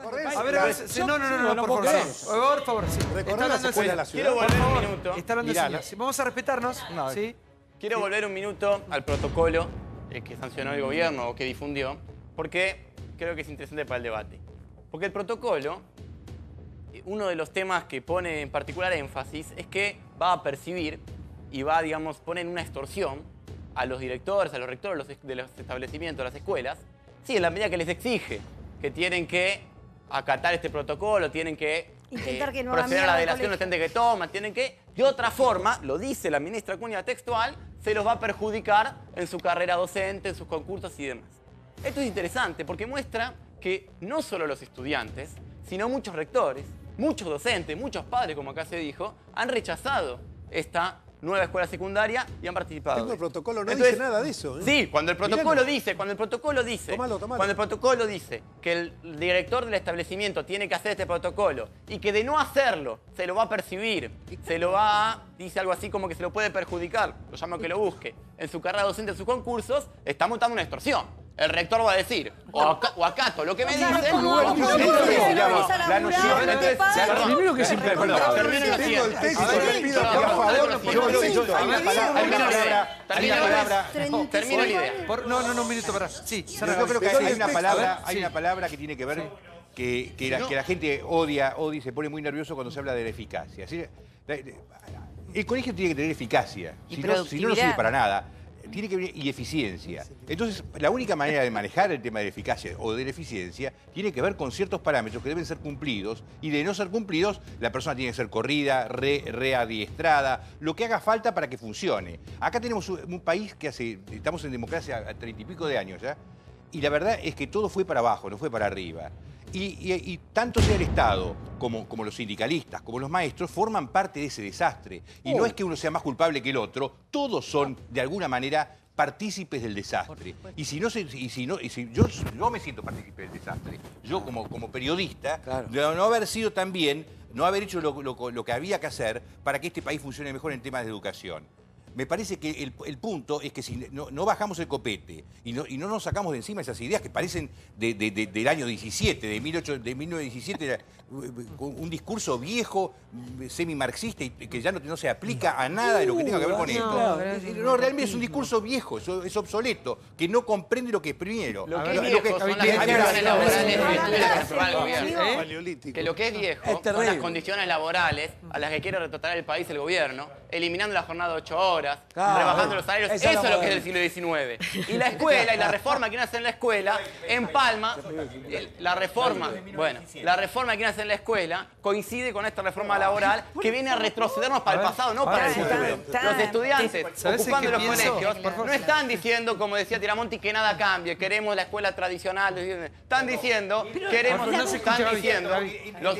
A ver, por favor, sí. Recorrer la escuela de la ciudad. Quiero volver un minuto. Está hablando el señor. Sí, vamos a respetarnos. ¿Sí? Quiero volver un minuto al protocolo que sancionó el gobierno o que difundió, porque creo que es interesante para el debate. Porque el protocolo, uno de los temas que pone en particular énfasis es que va a percibir y va, digamos, poner una extorsión a los directores, a los rectores de los establecimientos, de las escuelas, sí, en la medida que les exige que tienen que acatar este protocolo, tienen que intentar que no proceder a la delación docente que toman, tienen que, de otra forma, lo dice la ministra Acuña textual, se los va a perjudicar en su carrera docente, en sus concursos y demás. Esto es interesante porque muestra que no solo los estudiantes, sino muchos rectores, muchos docentes, muchos padres, como acá se dijo, han rechazado esta nueva escuela secundaria y han participado. Tengo el protocolo, no dice nada de eso. Sí, cuando el protocolo dice, Tomalo. cuando el protocolo dice que el director del establecimiento tiene que hacer este protocolo y que de no hacerlo se lo va a percibir, se lo va a, dice algo así como que se lo puede perjudicar, lo llamo que lo busque, en su carrera docente, en sus concursos, está montando una extorsión. El rector va a decir, o acato lo que me dicen, La noción... Primero que es termino lo siguiente. Termino la idea. No, un minuto para. Sí, yo creo que hay una palabra que tiene que ver que la gente odia y se pone muy nervioso cuando se habla de la eficacia. El colegio tiene que tener eficacia, si no sirve para nada. Tiene que venir y eficiencia. Entonces, la única manera de manejar el tema de la eficacia o de la eficiencia tiene que ver con ciertos parámetros que deben ser cumplidos y de no ser cumplidos, la persona tiene que ser corrida, readiestrada, lo que haga falta para que funcione. Acá tenemos un país que estamos en democracia a 30 y pico de años ya, y la verdad es que todo fue para abajo, no fue para arriba. Y tanto sea el Estado como los sindicalistas, como los maestros, forman parte de ese desastre. Y no es que uno sea más culpable que el otro, todos son, de alguna manera, partícipes del desastre. Y si yo me siento partícipe del desastre, yo como periodista, de no haber sido también, no haber hecho lo que había que hacer para que este país funcione mejor en temas de educación. Me parece que el punto es que si no bajamos el copete y no nos sacamos de encima esas ideas que parecen del año 17, de 1917, un discurso viejo, semi-marxista y que ya no se aplica a nada de lo que tenga que ver con esto. No, realmente es un discurso viejo, es obsoleto, que no comprende lo que es primero. Lo que es viejo son las condiciones laborales que lo que es viejo son las condiciones laborales a las que quiere retratar el país el gobierno, eliminando la jornada de 8 horas, rebajando los salarios. Eso es lo que es del siglo XIX. Y la escuela y la reforma que quieren hacer en la escuela empalma la reforma. Bueno, la reforma que quieren hacer en la escuela coincide con esta reforma laboral que viene a retrocedernos para el pasado, no para el futuro. Los estudiantes ocupando los colegios no están diciendo, como decía Tiramonti, que nada cambie, queremos la escuela tradicional. Están diciendo, queremos, están diciendo, los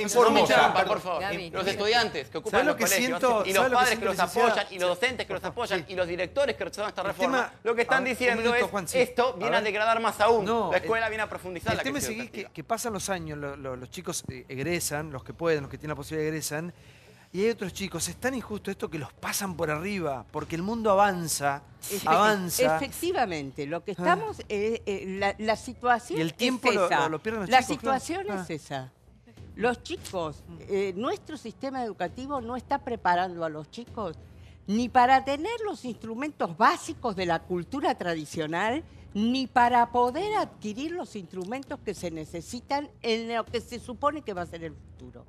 estudiantes que ocupan los colegios y los padres que los apoyan y los docentes que los apoyan y los directores que rechazaron esta reforma, lo que están diciendo es esto viene a degradar más aún. La escuela viene a profundizar la crisis educativa. El tema es que pasan los años, los chicos egresan, los que pueden, los que tienen la posibilidad egresan, y hay otros chicos, es tan injusto esto que los pasan por arriba, porque el mundo avanza. Efectivamente, lo que estamos, la situación y el tiempo es esa. lo pierden los la chicos, situación es esa. Los chicos, nuestro sistema educativo no está preparando a los chicos ni para tener los instrumentos básicos de la cultura tradicional, ni para poder adquirir los instrumentos que se necesitan en lo que se supone que va a ser el futuro.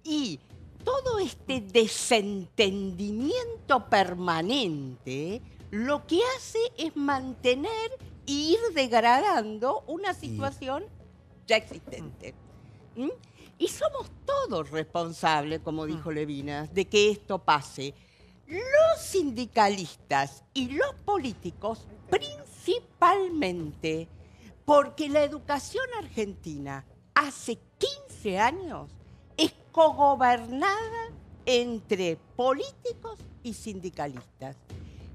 Y todo este desentendimiento permanente lo que hace es mantener e ir degradando una situación ya existente. Y somos todos responsables, como dijo Levinas, de que esto pase. Los sindicalistas y los políticos principalmente, porque la educación argentina hace 15 años es cogobernada entre políticos y sindicalistas.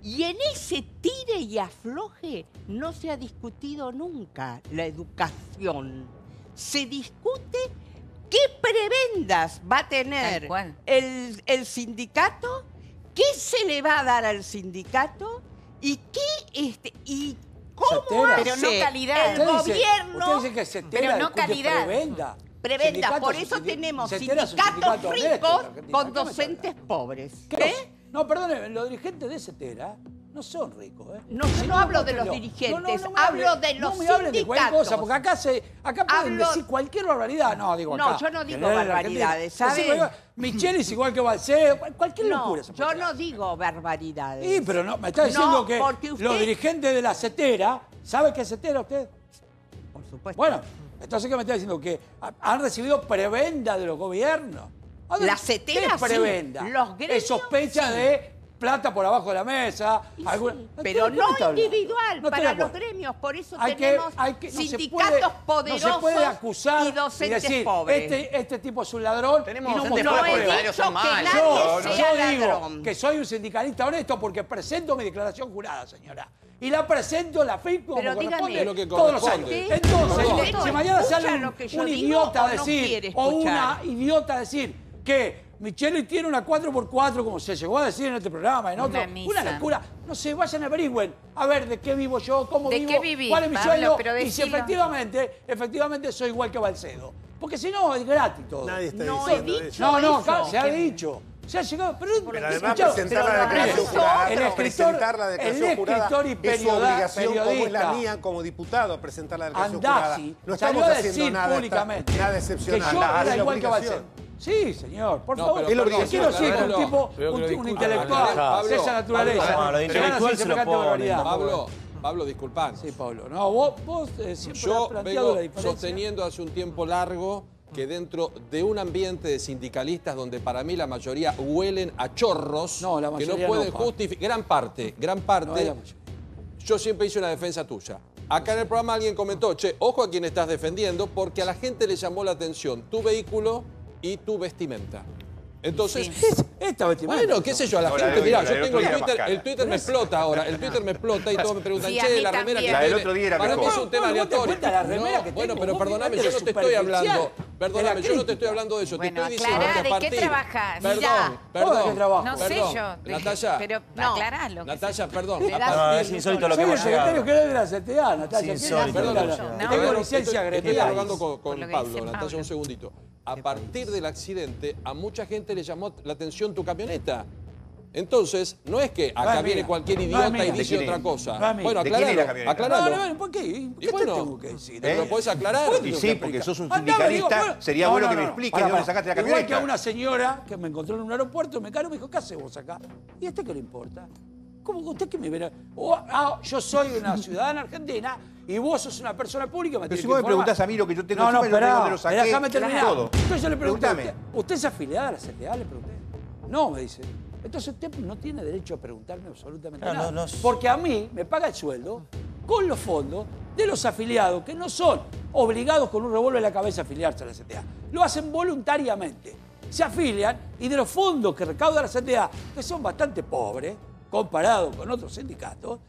Y en ese tire y afloje no se ha discutido nunca la educación. Se discute qué prebendas va a tener el sindicato, qué se le va a dar al sindicato y cómo hace pero no calidad. el gobierno. Usted dice que se entera, pero no calidad. Prebenda. Prebendas, por eso tenemos sindicatos ricos con docentes pobres. ¿Qué? No, perdóneme, los dirigentes de Cetera no son ricos, ¿eh? No, yo no hablo de los dirigentes, hablo de los sindicatos. No me hablen de cualquier cosa, porque acá pueden decir cualquier barbaridad. No, digo acá. No, yo no digo barbaridades, ¿sabes? Michelle es igual que Balcé, cualquier locura. No, yo no digo barbaridades. Sí, pero no, me está diciendo que los dirigentes de la Cetera, ¿sabe qué es Cetera usted? Por supuesto. Bueno, entonces, ¿qué me está diciendo? Que han recibido prebenda de los gobiernos. La Cetera, ¿qué prebenda? Sí. Los gremios, es sospecha de plata por abajo de la mesa. Sí, pero no individual, para los gremios. Por eso tenemos sindicatos poderosos no se puede acusar y docentes y decir, pobres. Este tipo es un ladrón. Tenemos y no docentes he pobres, dicho son que malos. nadie sea Yo digo ladrón. que soy un sindicalista honesto porque presento mi declaración jurada, señora. Y la presento en la FIP como corresponde todos los años. Entonces, si mañana sale un idiota a decir, o una idiota a decir que Michelle tiene una 4x4, como se llegó a decir en este programa, en otro, una locura. No sé, vayan a averigüen. A ver, ¿de qué vivo yo? ¿Cómo vivo? ¿De qué vivís, ¿Cuál es mi Pablo? sueldo? Y si efectivamente soy igual que Balcedo. Porque si no, es gratis todo. Nadie está No diciendo he eso. dicho No, eso. se ha dicho. Se ha llegado, pero además presentar la declaración jurada, el escritor y es su obligación, como es la periodista mía como diputado, presentar la declaración Andazzi jurada. No salió estamos a haciendo decir nada públicamente nada que excepcional. yo era Es la igual que obligación. Balcedo. Sí, señor, por No, favor. pero Yo perdón, quiero decir que un tipo, un intelectual de esa naturaleza. lo intelectual se lo barbaridad. Pablo, disculpad. Sí, Pablo. No, vos siempre Yo has planteado vengo la diferencia. sosteniendo hace un tiempo largo que dentro de un ambiente de sindicalistas donde para mí la mayoría huelen a chorros, No, la que mayoría no pueden no, justificar, gran parte, No, la mayoría. yo siempre hice una defensa tuya. Acá en el programa alguien comentó, che, ojo a quien estás defendiendo, porque a la gente le llamó la atención tu vehículo y tu vestimenta. Entonces, Esta vestimenta. bueno, qué sé yo, a la No, gente, la mirá, del yo tengo otro día era más cara. el Twitter me explota ahora, el Twitter me explota y todos me preguntan, Sí, a che, mí la remera que también. La del tiene, otro día era para mí mejor. es un tema Bueno, vos te aleatorio. cuenta la remera que Bueno, tengo, pero vos perdóname, fíjate yo no te lo estoy hablando, superficial perdóname, de la yo no te estoy crítica. hablando de eso, Bueno, te estoy diciendo aclará, que a ¿de qué partir... trabajás? Perdón, Mirá. ¿Cómo que trabajo? No sé yo. Natalia, Pero No. aclaralo. Natalia, perdón. Le das- a No, partir- es insólito Soy el secretario general de la CTA, Natalia. Sí, ¿Qué insólito perdón, lo que Tengo yo- Perdón, licencia estoy gremial. dialogando con Por lo que Pablo, dice Natalia, Pablo. un segundito. A partir del accidente, a mucha gente le llamó la atención tu camioneta. Entonces, no es que acá es viene mía. cualquier No es idiota mía. y ¿De dice quién otra es? cosa. No es mía. Bueno, ¿De quién es la aclaralo, camioneta? aclaralo. ¿Por qué? ¿Qué Y bueno, tengo que decir? ¿Pero lo podés aclarar? Y sí, porque sos un Andá, sindicalista, digo, sería bueno que me expliques de dónde sacaste la Igual que a camioneta. una señora que me encontró en un aeropuerto, me caro, me dijo, ¿qué haces vos acá? ¿Y a usted qué le importa? ¿Cómo que usted qué me verá? Yo soy una ciudadana argentina y vos sos una persona pública. Pero si vos me preguntás a mí lo que yo tengo No, encima, yo te digo dónde lo saqué, déjame terminar. todo. Entonces yo le pregunté, Pregúntame. ¿usted es afiliada a la CTA? Le pregunté. No, me dice. Entonces usted no tiene derecho a preguntarme absolutamente nada. Porque a mí me paga el sueldo con los fondos de los afiliados, que no son obligados con un revólver en la cabeza a afiliarse a la CTA. Lo hacen voluntariamente. Se afilian y de los fondos que recauda la CTA, que son bastante pobres, comparado con otros sindicatos,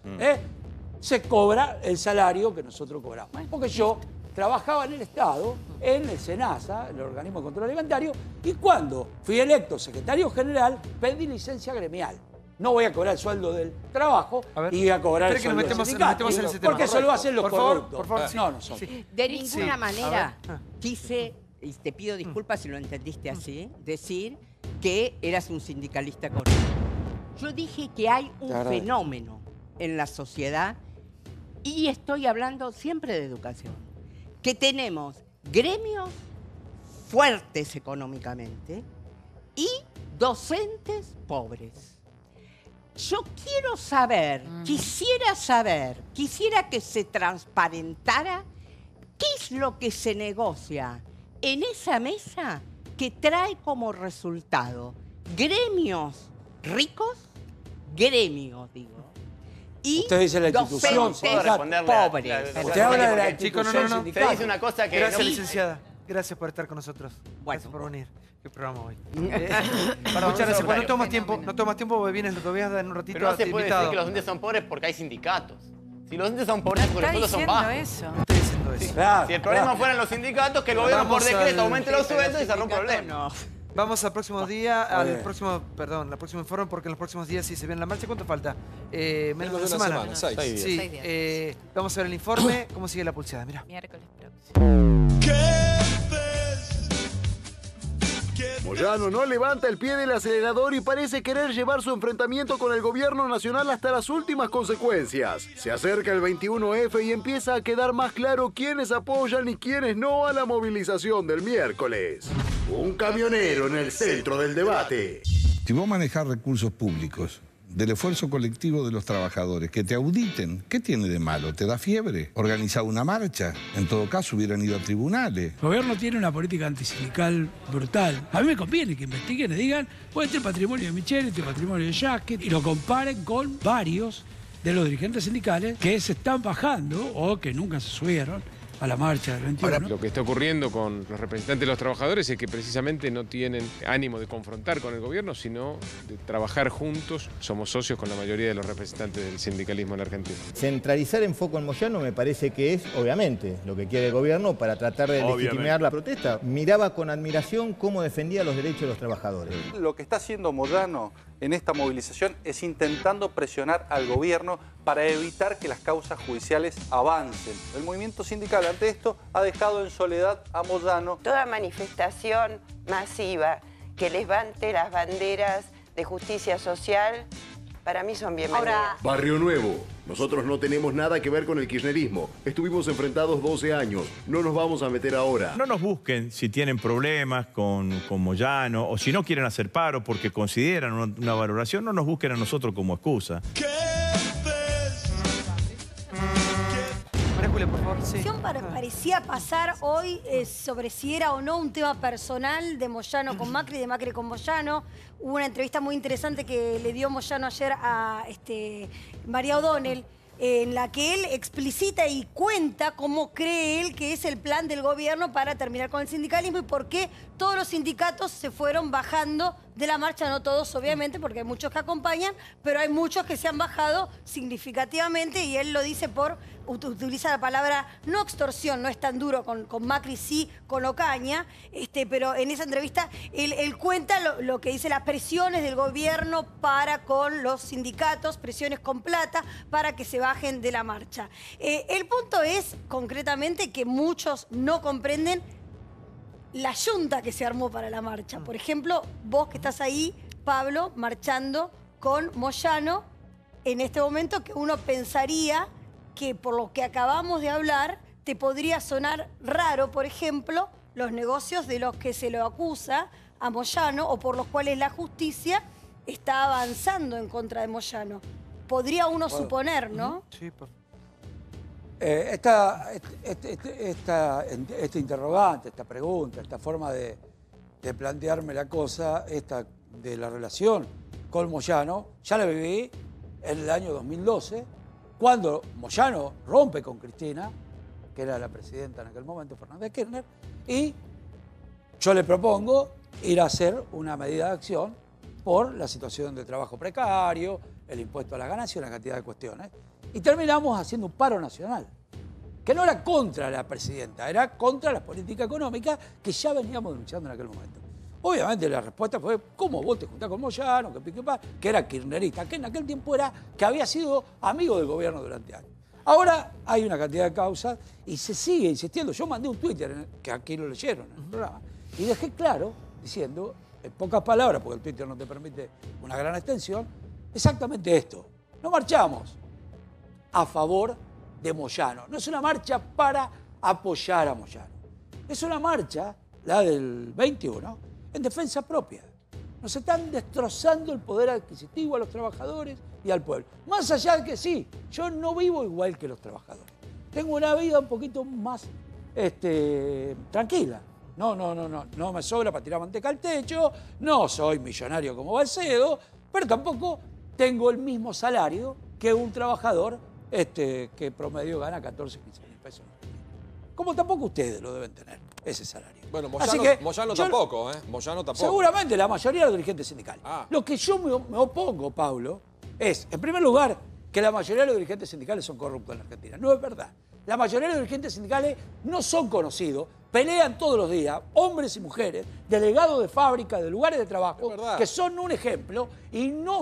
se cobra el salario que nosotros cobramos. Porque yo trabajaba en el Estado, en el SENASA, el Organismo de Control Alimentario, y cuando fui electo secretario general, pedí licencia gremial. No voy a cobrar el sueldo del trabajo y voy a cobrar el Espera que sueldo nos del metemos sindicato. en ese tema. Porque eso lo hacen los Por favor, corruptos. por favor, sí. No, nosotros. De ninguna Sí. manera A ver. quise, y te pido disculpas si lo entendiste así, decir que eras un sindicalista corrupto. Yo dije que hay un fenómeno en la sociedad y estoy hablando siempre de educación, que tenemos gremios fuertes económicamente y docentes pobres. Yo quiero saber, quisiera que se transparentara qué es lo que se negocia en esa mesa que trae como resultado gremios ricos, y Usted dice la institución, docentes sindicato. pobres. Usted habla de la Chico, institución no. sindical. Te dice una cosa que Gracias, no- licenciada. Gracias por estar con nosotros. Bueno. Gracias por venir. Qué programa hoy. Muchas gracias. Pues no tomas tiempo, porque vienes, lo voy a dar en un ratito Pero no a se puede invitado. decir que los docentes son pobres porque hay sindicatos. Si los docentes son pobres porque los Está sueldos son diciendo bajos. eso. No estoy diciendo eso. Claro, Si el problema claro. fueran los sindicatos, que el gobierno por Vamos decreto al- aumente los sueldos y se rompe el problema. Vamos al próximo día, bien. al próximo informe, porque en los próximos días sí se viene la marcha. ¿Cuánto falta? Menos de Menos una de una semana. semana, 6 días. Sí, 6 días. vamos a ver el informe. ¿Cómo sigue la pulseada? Mirá. Miércoles próximo. Qué Moyano no levanta el pie del acelerador y parece querer llevar su enfrentamiento con el gobierno nacional hasta las últimas consecuencias. Se acerca el 21F y empieza a quedar más claro quiénes apoyan y quiénes no a la movilización del miércoles. Un camionero en el centro del debate. Si vos manejás recursos públicos del esfuerzo colectivo de los trabajadores, que te auditen, ¿qué tiene de malo? ¿Te da fiebre? ¿Organizar una marcha? En todo caso hubieran ido a tribunales. El gobierno tiene una política antisindical brutal. A mí me conviene que investiguen y digan, pues este patrimonio de Michel, este patrimonio de Jacket, y lo comparen con varios de los dirigentes sindicales que se están bajando o que nunca se subieron a la marcha del 21. Ahora, lo que está ocurriendo con los representantes de los trabajadores es que precisamente no tienen ánimo de confrontar con el gobierno, sino de trabajar juntos. Somos socios con la mayoría de los representantes del sindicalismo en la Argentina. Centralizar en foco en Moyano me parece que es, obviamente, lo que quiere el gobierno para tratar de legitimar la protesta. Miraba con admiración cómo defendía los derechos de los trabajadores. Lo que está haciendo Moyano en esta movilización es intentando presionar al gobierno para evitar que las causas judiciales avancen. El movimiento sindical ante esto ha dejado en soledad a Moyano. Toda manifestación masiva que levante las banderas de justicia social, para mí son bienvenidas. Barrio Nuevo. Nosotros no tenemos nada que ver con el kirchnerismo. Estuvimos enfrentados 12 años. No nos vamos a meter ahora. No nos busquen si tienen problemas con Moyano o si no quieren hacer paro porque consideran una valoración. No nos busquen a nosotros como excusa. Por favor, sí. Parecía pasar hoy sobre si era o no un tema personal de Moyano con Macri, de Macri con Moyano. Hubo una entrevista muy interesante que le dio Moyano ayer a María O'Donnell, en la que él explicita y cuenta cómo cree él que es el plan del gobierno para terminar con el sindicalismo y por qué todos los sindicatos se fueron bajando de la marcha, no todos obviamente, porque hay muchos que acompañan, pero hay muchos que se han bajado significativamente y él lo dice utiliza la palabra no extorsión, no es tan duro con Macri, sí con Ocaña, pero en esa entrevista él cuenta lo que dice las presiones del gobierno para con los sindicatos, presiones con plata para que se bajen de la marcha. El punto es concretamente que muchos no comprenden la yunta que se armó para la marcha. Por ejemplo, vos que estás ahí, Pablo, marchando con Moyano, en este momento que uno pensaría que por lo que acabamos de hablar, te podría sonar raro, por ejemplo, los negocios de los que se lo acusa a Moyano o por los cuales la justicia está avanzando en contra de Moyano. Podría uno suponer, ¿no? Sí, pues. Este interrogante, esta pregunta, esta forma de plantearme la cosa, esta de la relación con Moyano, ya la viví en el año 2012, cuando Moyano rompe con Cristina, que era la presidenta en aquel momento, Fernández Kirchner, y yo le propongo ir a hacer una medida de acción por la situación de trabajo precario, el impuesto a la ganancia y una cantidad de cuestiones. Y terminamos haciendo un paro nacional, que no era contra la presidenta, era contra la política económica que ya veníamos denunciando en aquel momento. Obviamente la respuesta fue, ¿cómo vos te juntás con Moyano, que era kirchnerista, que en aquel tiempo que había sido amigo del gobierno durante años? Ahora hay una cantidad de causas y se sigue insistiendo. Yo mandé un Twitter, que aquí lo leyeron en el programa, y dejé claro, diciendo, en pocas palabras, porque el Twitter no te permite una gran extensión, exactamente esto. No marchamos a favor de Moyano. No es una marcha para apoyar a Moyano. Es una marcha, la del 21, en defensa propia. Nos están destrozando el poder adquisitivo a los trabajadores y al pueblo. Más allá de que sí, yo no vivo igual que los trabajadores. Tengo una vida un poquito más tranquila. No me sobra para tirar manteca al techo, no soy millonario como Balcedo, pero tampoco tengo el mismo salario que un trabajador que promedio gana 14, 15 mil pesos. Como tampoco ustedes lo deben tener, ese salario. Bueno, Moyano tampoco, ¿eh? Moyano tampoco. Seguramente la mayoría de los dirigentes sindicales. Lo que yo me opongo, Pablo, es, en primer lugar, que la mayoría de los dirigentes sindicales son corruptos en la Argentina. No es verdad. La mayoría de los dirigentes sindicales no son conocidos, pelean todos los días, hombres y mujeres, delegados de fábricas, de lugares de trabajo, que son un ejemplo y no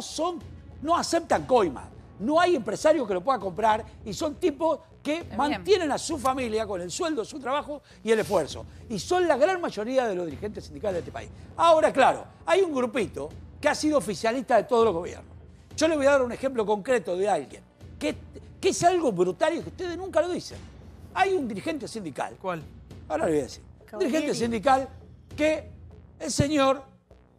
aceptan coimas. No hay empresario que lo pueda comprar y son tipos que mantienen a su familia con el sueldo, su trabajo y el esfuerzo. Y son la gran mayoría de los dirigentes sindicales de este país. Ahora, claro, hay un grupito que ha sido oficialista de todos los gobiernos. Yo le voy a dar un ejemplo concreto de alguien que es algo brutal y que ustedes nunca lo dicen. Hay un dirigente sindical. ¿Cuál? Ahora le voy a decir. Un dirigente sindical que el señor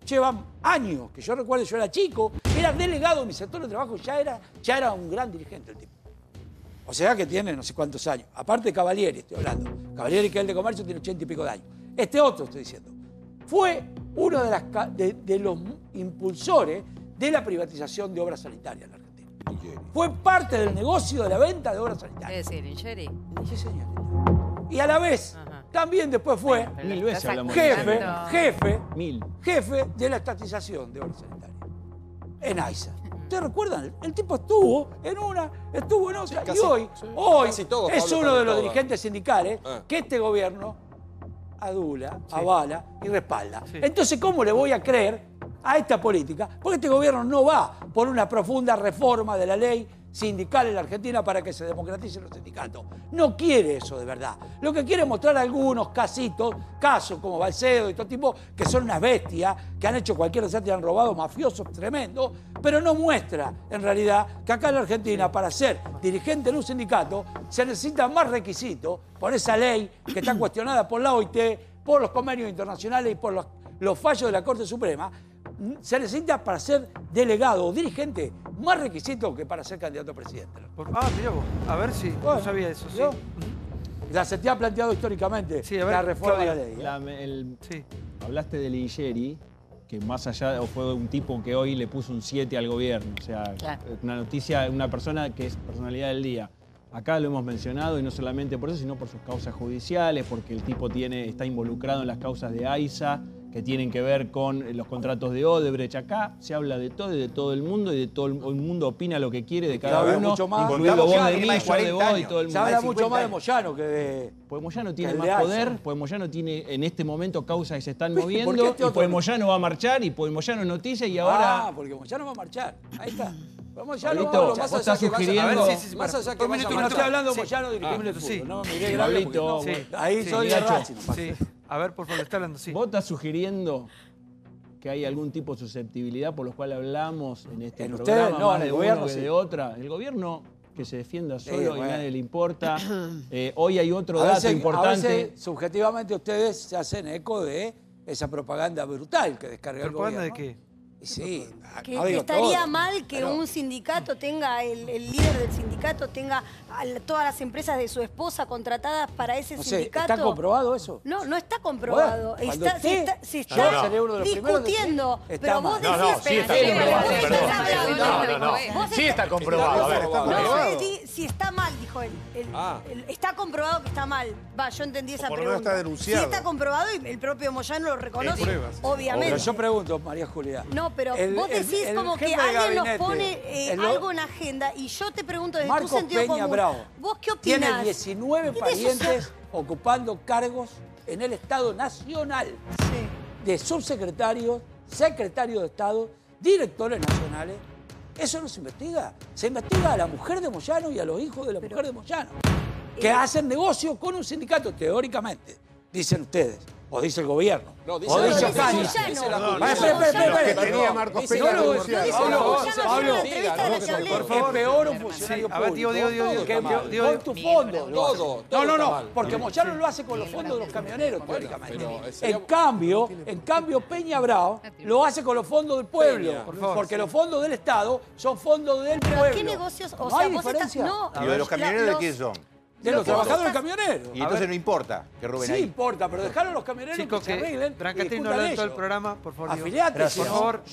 lleva años, que yo recuerdo, yo era chico, era delegado de mi sector de trabajo, ya era un gran dirigente el tipo. O sea que tiene no sé cuántos años. Aparte de Cavalieri, estoy hablando. Cavalieri, que es el de comercio, tiene 80 y pico de años. Este otro, estoy diciendo, fue uno de los impulsores de la privatización de obras sanitarias en la Argentina. Fue parte del negocio de la venta de obras sanitarias. ¿Qué decir, Ingeri? Sí, señor. Y a la vez, también después fue jefe de la estatización de obras sanitarias en AISA. ¿Ustedes recuerdan? El tipo estuvo en una, estuvo en otra, y hoy es uno de los dirigentes sindicales que este gobierno adula, avala y respalda. Entonces, ¿cómo le voy a creer a esta política? Porque este gobierno no va por una profunda reforma de la ley sindical en la Argentina para que se democraticen los sindicatos. No quiere eso de verdad. Lo que quiere es mostrar algunos casos como Balcedo y todo tipo, que son unas bestias, que han hecho cualquier desastre, han robado mafiosos tremendos, pero no muestra en realidad que acá en la Argentina, para ser dirigente en un sindicato, se necesitan más requisitos por esa ley que está cuestionada por la OIT, por los convenios internacionales y por los fallos de la Corte Suprema. Se necesita para ser delegado o dirigente más requisitos que para ser candidato a presidente. Mirá vos, a ver si no sabía eso. Sí. Se te ha planteado históricamente la reforma de la ley. Hablaste de Ligeri, que más allá fue un tipo que hoy le puso un 7 al gobierno. O sea, una noticia, una persona que es personalidad del día. Acá lo hemos mencionado, y no solamente por eso, sino por sus causas judiciales, porque el tipo está involucrado en las causas de AISA, que tienen que ver con los contratos de Odebrecht. Acá se habla de todo y de todo el mundo, y de todo el mundo opina lo que quiere de cada uno, incluido vos de mí, yo de vos y todo el mundo. Se habla mucho más de Moyano que de... Pues Moyano tiene más poder, pues Moyano tiene en este momento causas que se están moviendo, y pues Moyano va a marchar, y pues Moyano es noticia, y ahora... porque Moyano va a marchar. Ahí está. Pablito, vos estás sugiriendo... Más allá que no estoy hablando de Moyano dirigiendo el fútbol. No me miré grave porque ahí soy de Racing. A ver, por favor, está hablando, ¿Vos estás sugiriendo que hay algún tipo de susceptibilidad por los cual hablamos en este programa, ustedes, más de uno que de otra? El gobierno que se defienda solo y nadie le importa. Hoy hay otro dato importante. A veces, subjetivamente, ustedes se hacen eco de esa propaganda brutal que descarga el gobierno. ¿Propaganda de qué? Sí, que estaría mal que un sindicato tenga, el líder del sindicato tenga todas las empresas de su esposa contratadas para ese sindicato. ¿Está comprobado eso? No, no está comprobado. Bueno, se está discutiendo. Pero vos decís... Sí está comprobado. No, si está mal, dijo él. Está comprobado que está mal. Yo entendí esa pregunta. Está denunciado. Sí está comprobado y el propio Moyano lo reconoce, obviamente. Pero yo pregunto, María Julia. No, pero vos decís como que alguien nos pone algo en agenda, y yo te pregunto desde tu sentido común. ¿Vos qué opinás? Tiene 19 parientes ocupando cargos en el Estado Nacional. De subsecretarios, secretarios de Estado, directores nacionales. Eso no se investiga. Se investiga a la mujer de Moyano y a los hijos de la mujer de Moyano, que hacen negocio con un sindicato, teóricamente, dicen ustedes. O dice el gobierno. No, dice o dice Ocaña. Espera. Tenía Marcos Pérez. Pablo, por favor, es peor un funcionario público. Digo, con tu fondo. Todo. No, porque Moyano lo hace con los fondos de los camioneros, teóricamente. En cambio, Peña Bravo lo hace con los fondos del pueblo. Porque los fondos del Estado son fondos del pueblo. ¿Qué negocios? ¿No hay diferencia? ¿Y de los camioneros de quién son? De los trabajadores camioneros. Y entonces no importa que roben ahí. Sí importa, pero dejaron a los camioneros que se arreglen. Brancatini no habla en todo el programa, por favor. Afiliate, por favor.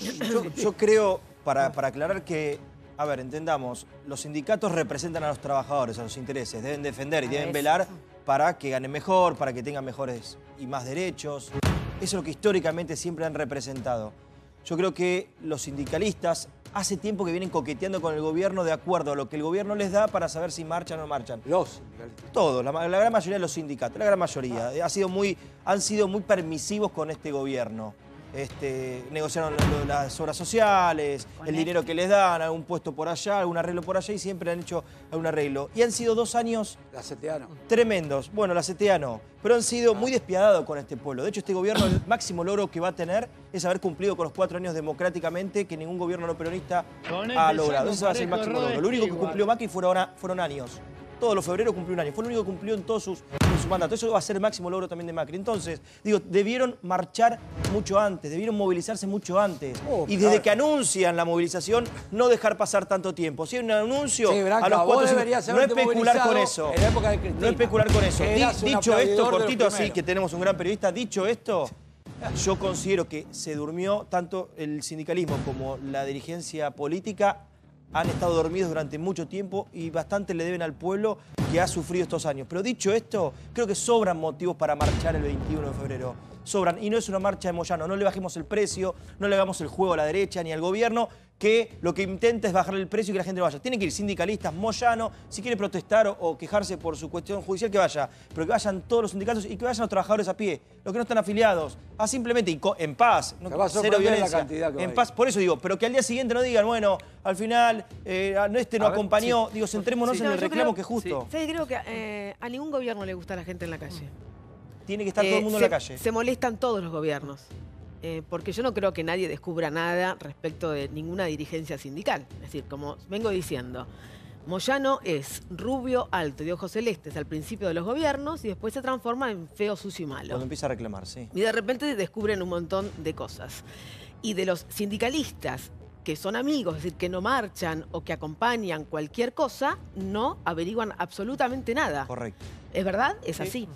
Yo creo, para aclarar que, a ver, entendamos, los sindicatos representan a los trabajadores, a los intereses, deben defender y deben velar para que ganen mejor, para que tengan mejores y más derechos. Eso es lo que históricamente siempre han representado. Yo creo que los sindicalistas hace tiempo que vienen coqueteando con el gobierno de acuerdo a lo que el gobierno les da para saber si marchan o no marchan. Los sindicalistas. Todos, la gran mayoría de los sindicatos, la gran mayoría. Han sido muy permisivos con este gobierno. negociaron las obras sociales, el dinero que les dan, algún puesto por allá, algún arreglo por allá y siempre han hecho algún arreglo. Y han sido 2 años tremendos. Bueno, la CTA no, pero han sido muy despiadados con este pueblo. De hecho, este gobierno, el máximo logro que va a tener es haber cumplido con los 4 años democráticamente que ningún gobierno no peronista ha logrado. Ese va a ser el máximo logro. Lo único que cumplió Macri fueron años. Todos los febreros cumplió un año. Fue lo único que cumplió en todos sus mandatos. Eso va a ser el máximo logro también de Macri. Entonces, digo, debieron marchar mucho antes, debieron movilizarse mucho antes. Y desde que anuncian la movilización, no dejar pasar tanto tiempo. Si hay un anuncio, Branca, a los 4 no especular con eso. En la época de Cristina. No especular con eso. Dicho esto, cortito así, primeros. que tenemos un gran periodista, dicho esto, yo considero que se durmió tanto el sindicalismo como la dirigencia política. Han estado dormidos durante mucho tiempo y bastante le deben al pueblo que ha sufrido estos años. Pero dicho esto, creo que sobran motivos para marchar el 21 de febrero. Sobran. Y no es una marcha de Moyano. No le bajemos el precio, no le hagamos el juego a la derecha ni al gobierno, que lo que intenta es bajarle el precio y que la gente vaya. Tienen que ir sindicalistas, Moyano, si quiere protestar o quejarse por su cuestión judicial, que vaya. Pero que vayan todos los sindicatos y que vayan los trabajadores a pie, los que no están afiliados. Simplemente y en paz, cero violencia. En paz, por eso digo, pero que al día siguiente no digan, bueno, al final no acompañó. Digo, centrémonos en el reclamo que es justo. Sí, creo que a ningún gobierno le gusta a la gente en la calle. Tiene que estar todo el mundo en la calle. Se molestan todos los gobiernos. Porque yo no creo que nadie descubra nada respecto de ninguna dirigencia sindical. Es decir, como vengo diciendo, Moyano es rubio, alto y de ojos celestes al principio de los gobiernos y después se transforma en feo, sucio y malo. Cuando empieza a reclamar, sí. Y de repente descubren un montón de cosas. Y de los sindicalistas que son amigos, es decir, que no marchan o que acompañan cualquier cosa, no averiguan absolutamente nada. Correcto. ¿Es verdad? Es así.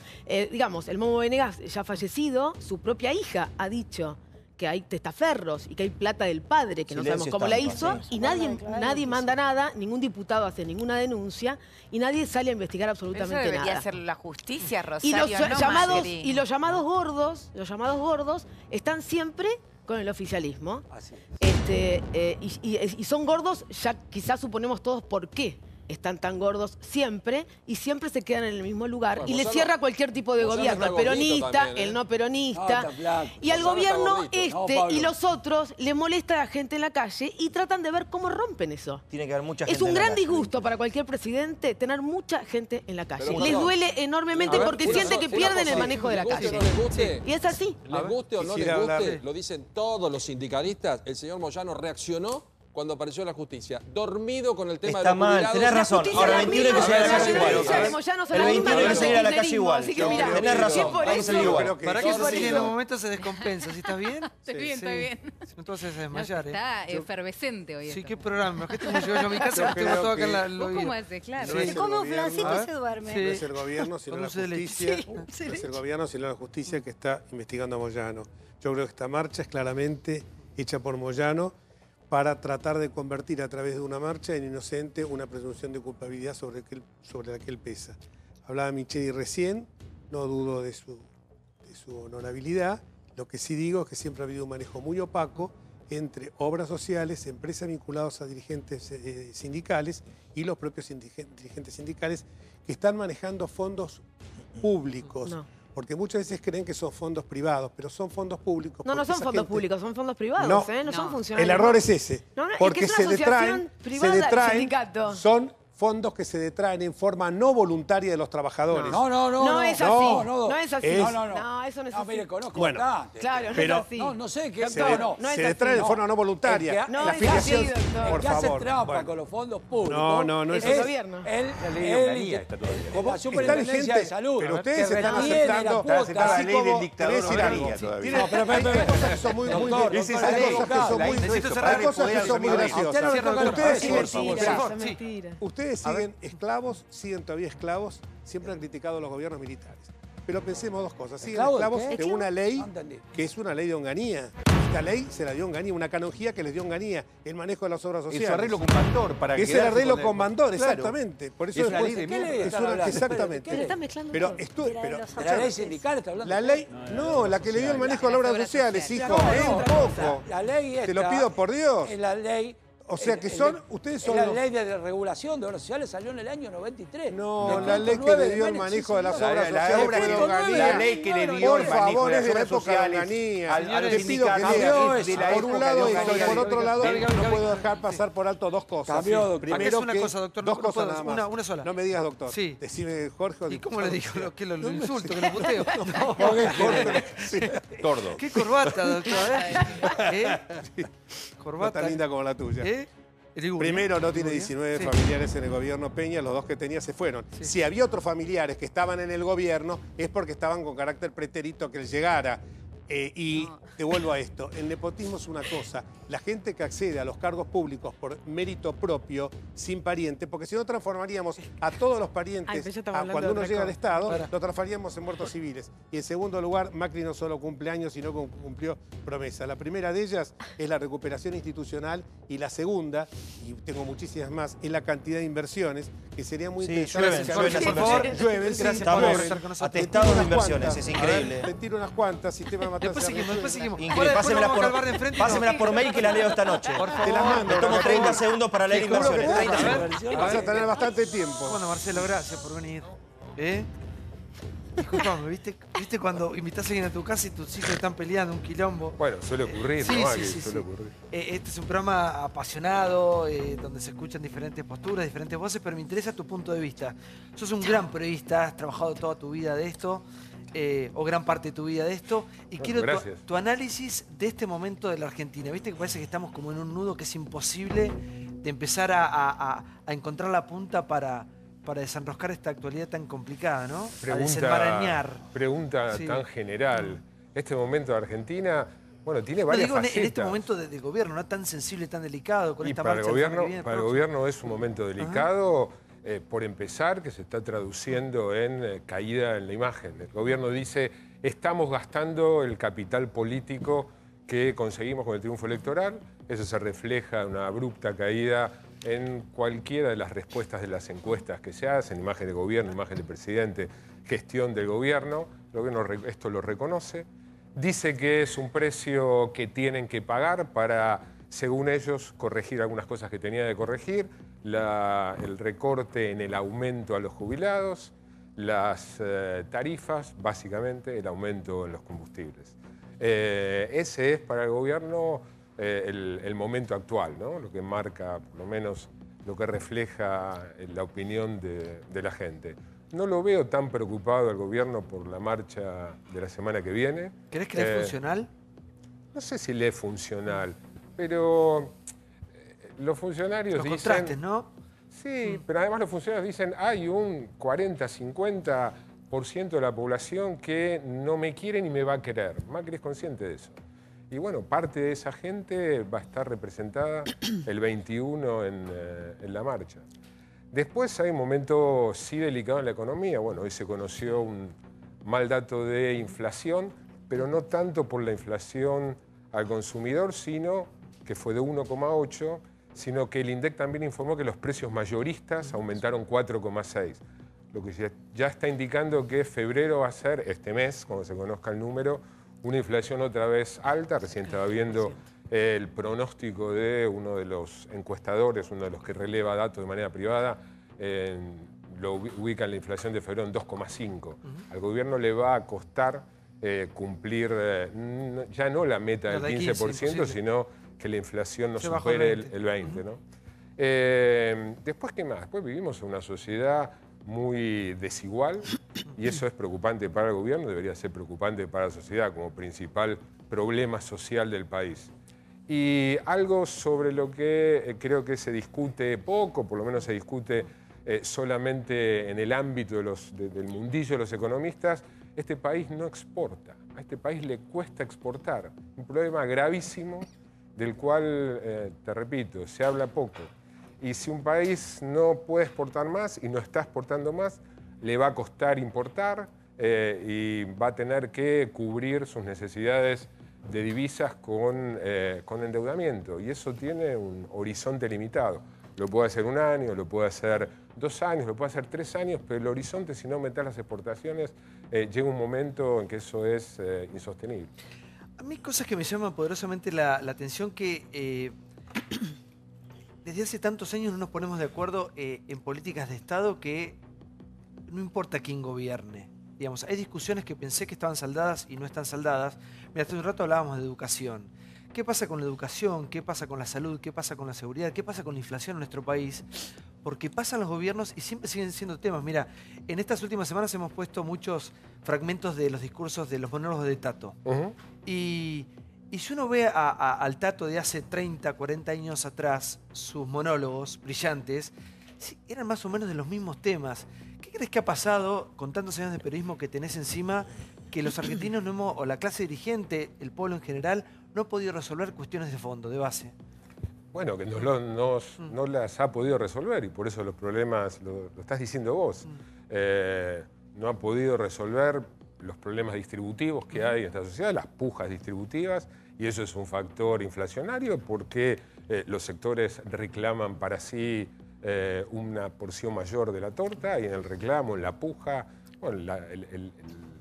Digamos, el Momo Venegas, ya fallecido, su propia hija ha dicho que hay testaferros y que hay plata del padre, que no sabemos cómo la hizo, y nadie manda nada, ningún diputado hace ninguna denuncia, y nadie sale a investigar absolutamente nada. Eso debería ser la justicia, Rosario, y los llamados gordos están siempre con el oficialismo. Y son gordos, ya quizás suponemos todos por qué están tan gordos siempre y siempre se quedan en el mismo lugar y le cierra cualquier tipo de gobierno, el peronista, también, el no peronista, y al gobierno y los otros le molesta a la gente en la calle y tratan de ver cómo rompen eso. Tiene que haber mucha gente. Es un gran disgusto para cualquier presidente tener mucha gente en la calle. Les duele enormemente porque sienten que pierden el manejo de la calle. Y es así. Les guste o no les guste, lo dicen todos los sindicalistas, el señor Moyano reaccionó cuando apareció la justicia. Dormido con el tema de los jubilados. Tenés razón. Ahora, el 21 hay que seguir a la calle igual. El 21 hay que seguir a la calle igual. Tenés razón. Hay que seguir igual. ¿Para qué eso en un momento se descompensa? ¿Sí estás bien? Estoy bien, estoy bien. Entonces desmayar, Está efervescente hoy. Sí, qué programa. ¿Qué tengo yo a mi casa? Tengo todo acá en la ¿Cómo haces? Claro. Se come un flancito y se duerme. No es el gobierno, sino la justicia. No es el gobierno, sino la justicia que está investigando a Moyano. Yo creo que esta marcha es claramente hecha por Moyano para tratar de convertir a través de una marcha en inocente una presunción de culpabilidad sobre la que él pesa. Hablaba Micheli recién, no dudo de su honorabilidad. Lo que sí digo es que siempre ha habido un manejo muy opaco entre obras sociales, empresas vinculadas a dirigentes sindicales y los propios dirigentes sindicales que están manejando fondos públicos. No. Porque muchas veces creen que son fondos privados, pero son fondos públicos. No son fondos públicos, son fondos privados, no son funcionarios. El error es ese, porque es que es una se detraen, son fondos que se detraen en forma no voluntaria de los trabajadores. No es así. No es así. No, eso no es así. Mire, conozco bastante. Claro, no pero es así. No sé qué se detrae de forma no voluntaria. No la afiliación, por favor. Hace trampa con los fondos públicos. No es el gobierno. La superintendencia de salud. Pero ustedes están aceptando la ley del dictador. Hay cosas que son muy graciosas. Ustedes siguen esclavos, siguen todavía esclavos, siempre han criticado a los gobiernos militares. Pero pensemos dos cosas. Siguen esclavos de una ley que es una ley de Onganía. Esta ley se la dio Onganía, una canonjía que les dio Onganía, el manejo de las obras sociales. Es su arreglo con Bandor. Es el arreglo con Bandor, exactamente. Por eso es una ley de mierda. Exactamente. ¿Qué le están mezclando? Pero la ley sindical está hablando. La ley, no, la que le dio el manejo de las obras sociales, hijo. Un poco. La ley esta, te lo pido por Dios. Es la ley O sea que ustedes son la ley de regulación de obras sociales salió en el año 93. No, la ley que le dio el manejo de las obras sociales fue de Onganía. La ley que le dio el manejo de las obras sociales a los sindicatos. Por un lado eso, y por otro lado no puedo dejar pasar por alto dos cosas. Primero una cosa, doctor. Dos cosas nada más. Una sola. No me digas, doctor. Sí. Decime, Jorge. ¿Y cómo le digo? ¿Que lo insulto, que lo puteo? Tordo. ¿Qué corbata, doctor? Corbata tan linda como la tuya. Primero, no tiene 19 familiares en el gobierno Peña, los dos que tenía se fueron. Sí. Si había otros familiares que estaban en el gobierno, es porque estaban con carácter pretérito que él llegara. Y te vuelvo a esto, el nepotismo es una cosa, la gente que accede a los cargos públicos por mérito propio, sin pariente, porque si no transformaríamos a todos los parientes, cuando uno llega al Estado, lo transformaríamos en muertos civiles. Y en segundo lugar, Macri no solo cumple años, sino que cumplió promesas. La primera de ellas es la recuperación institucional y la segunda, y tengo muchísimas más, es la cantidad de inversiones, que sería muy interesante. Estamos atestados de inversiones, es increíble. Te tiro unas cuantas, sistema de Después seguimos. Pásemela por mail que la leo esta noche. Te la mando. Me tomo 30 segundos para leer inversiones. 30 segundos. Vas a tener bastante tiempo. Bueno, Marcelo, gracias por venir. Disculpame, ¿viste cuando invitas a alguien a tu casa y tus hijos están peleando, un quilombo? Bueno, suele ocurrir, sí, ¿no? Suele ocurrir. Este es un programa apasionado, donde se escuchan diferentes posturas, diferentes voces, pero me interesa tu punto de vista. Sos un gran periodista, has trabajado toda tu vida de esto, o gran parte de tu vida de esto, y quiero tu análisis de este momento de la Argentina. ¿Viste que parece que estamos como en un nudo que es imposible de empezar a encontrar la punta para desenroscar esta actualidad tan complicada, ¿no? Pregunta tan general. Este momento de Argentina, bueno, tiene varias facetas. En este momento del gobierno, no tan sensible, tan delicado, con esta marcha para el gobierno es un momento delicado, por empezar, que se está traduciendo en caída en la imagen. El gobierno dice, estamos gastando el capital político que conseguimos con el triunfo electoral. Eso se refleja en una abrupta caída en cualquiera de las respuestas de las encuestas que se hacen, imagen de gobierno, imagen de presidente, gestión del gobierno. El gobierno esto lo reconoce. Dice que es un precio que tienen que pagar para, según ellos, corregir algunas cosas que tenía de corregir, el recorte en el aumento a los jubilados, las tarifas, básicamente, el aumento en los combustibles. Ese es para el gobierno el momento actual, ¿no? Lo que marca, por lo menos, lo que refleja la opinión de la gente. No lo veo tan preocupado el gobierno por la marcha de la semana que viene. ¿Crees que le es funcional? No sé si le es funcional, pero los funcionarios dicen... Los contrastes, ¿no? Sí, pero además los funcionarios dicen hay un 40-50% de la población que no me quiere ni me va a querer. Macri es consciente de eso. Y bueno, parte de esa gente va a estar representada el 21 en la marcha. Después hay un momento sí delicado en la economía. Bueno, hoy se conoció un mal dato de inflación, pero no tanto por la inflación al consumidor, sino que fue de 1,8, sino que el INDEC también informó que los precios mayoristas aumentaron 4,6. Lo que ya está indicando que febrero va a ser, este mes, cuando se conozca el número, una inflación otra vez alta. Recién estaba viendo el pronóstico de uno de los encuestadores, uno de los que releva datos de manera privada, lo ubica en la inflación de febrero en 2,5. Al gobierno le va a costar cumplir ya no la meta del 15%, sino que la inflación no supere el 20%. ¿no? Después, ¿qué más? Después vivimos en una sociedad muy desigual y eso es preocupante para el gobierno, debería ser preocupante para la sociedad como principal problema social del país. Y algo sobre lo que creo que se discute poco, por lo menos se discute solamente en el ámbito del mundillo de los economistas, este país no exporta, a este país le cuesta exportar. Un problema gravísimo del cual, te repito, se habla poco. Y si un país no puede exportar más y no está exportando más, le va a costar importar y va a tener que cubrir sus necesidades de divisas con endeudamiento. Y eso tiene un horizonte limitado. Lo puede hacer 1 año, lo puede hacer 2 años, lo puede hacer 3 años, pero el horizonte, si no aumentas las exportaciones, llega un momento en que eso es insostenible. A mí cosas que me llaman poderosamente la atención que... desde hace tantos años no nos ponemos de acuerdo en políticas de Estado que no importa quién gobierne. Digamos, hay discusiones que pensé que estaban saldadas y no están saldadas. Mira, hace un rato hablábamos de educación. ¿Qué pasa con la educación? ¿Qué pasa con la salud? ¿Qué pasa con la seguridad? ¿Qué pasa con la inflación en nuestro país? Porque pasan los gobiernos y siempre siguen siendo temas. Mira, en estas últimas semanas hemos puesto muchos fragmentos de los discursos de los monólogos de Tato. Y si uno ve al Tato de hace 30, 40 años atrás, sus monólogos brillantes, sí, eran más o menos de los mismos temas. ¿Qué crees que ha pasado con tantos años de periodismo que tenés encima, que los argentinos no hemos, o la clase dirigente, el pueblo en general, no ha podido resolver cuestiones de fondo, de base? Bueno, que no las ha podido resolver y por eso los problemas, lo estás diciendo vos, no ha podido resolver los problemas distributivos que hay en esta sociedad, las pujas distributivas, y eso es un factor inflacionario porque los sectores reclaman para sí una porción mayor de la torta y en el reclamo, en la puja, bueno, el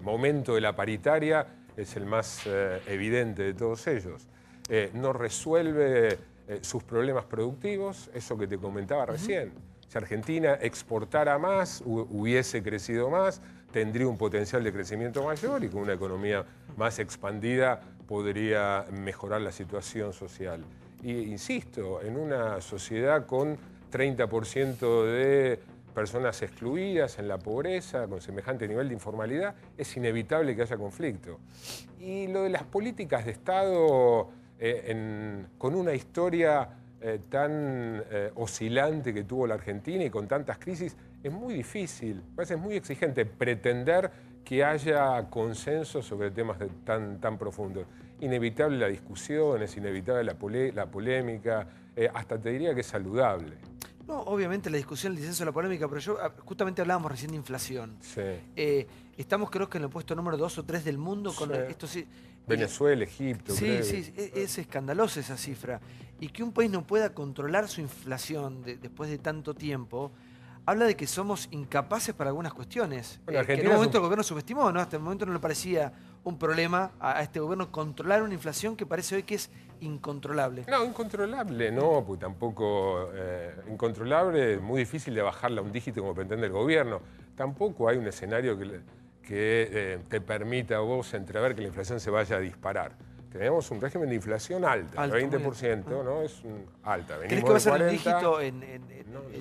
momento de la paritaria es el más evidente de todos ellos. No resuelve sus problemas productivos, eso que te comentaba recién. Si Argentina exportara más, hubiese crecido más, tendría un potencial de crecimiento mayor y con una economía más expandida podría mejorar la situación social. Y insisto, en una sociedad con 30% de personas excluidas en la pobreza, con semejante nivel de informalidad, es inevitable que haya conflicto. Y lo de las políticas de Estado, con una historia tan oscilante que tuvo la Argentina y con tantas crisis, es muy difícil, es muy exigente pretender que haya consenso sobre temas tan profundos. Inevitable la discusión, es inevitable la polémica, hasta te diría que es saludable. No, obviamente la discusión, el disenso, la polémica, pero yo justamente hablábamos recién de inflación. Sí. Estamos creo que en el puesto número 2 o 3 del mundo con esto. Sí, Venezuela, Egipto. Sí, creo. Sí, es escandalosa esa cifra. Y que un país no pueda controlar su inflación después de tanto tiempo, habla de que somos incapaces para algunas cuestiones. Bueno, que en un momento el gobierno subestimó, ¿no? Hasta el momento no le parecía un problema a este gobierno controlar una inflación que parece hoy que es incontrolable. No, incontrolable no, pues tampoco incontrolable, muy difícil de bajarla a un dígito como pretende el gobierno. Tampoco hay un escenario que te permita a vos entrever que la inflación se vaya a disparar. Tenemos un régimen de inflación alta, el 20%, ¿no? Es alta. ¿Crees que va a ser un dígito en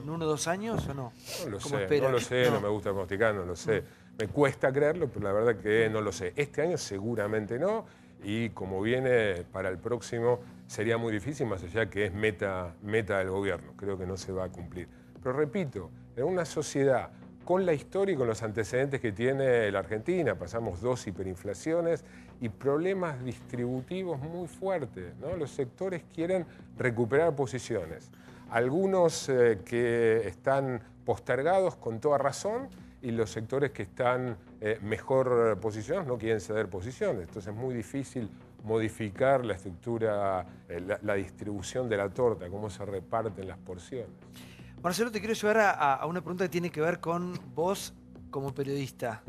1 o 2 años o no? No lo sé, no me gusta pronosticar, no lo sé. Me cuesta creerlo, pero la verdad que no lo sé. Este año seguramente no, y como viene para el próximo sería muy difícil, más allá que es meta del gobierno. Creo que no se va a cumplir. Pero repito, en una sociedad con la historia y con los antecedentes que tiene la Argentina, pasamos 2 hiperinflaciones y problemas distributivos muy fuertes, ¿no? Los sectores quieren recuperar posiciones. Algunos que están postergados con toda razón y los sectores que están mejor posicionados no quieren ceder posiciones. Entonces es muy difícil modificar la estructura, la distribución de la torta, cómo se reparten las porciones. Marcelo, te quiero llevar a una pregunta que tiene que ver con vos como periodista.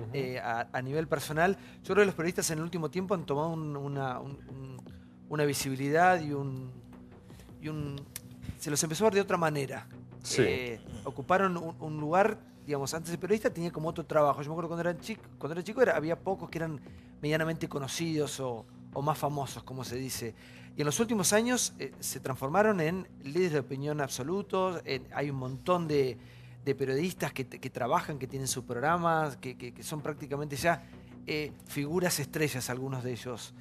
A nivel personal, yo creo que los periodistas en el último tiempo han tomado una visibilidad y se los empezó a ver de otra manera. Sí. Ocuparon un lugar, digamos, antes de periodista tenía como otro trabajo. Yo me acuerdo cuando era chico había pocos que eran medianamente conocidos o más famosos, como se dice. Y en los últimos años se transformaron en líderes de opinión absolutos. Hay un montón de periodistas que trabajan, que tienen sus programas, que son prácticamente ya figuras estrellas, algunos de ellos.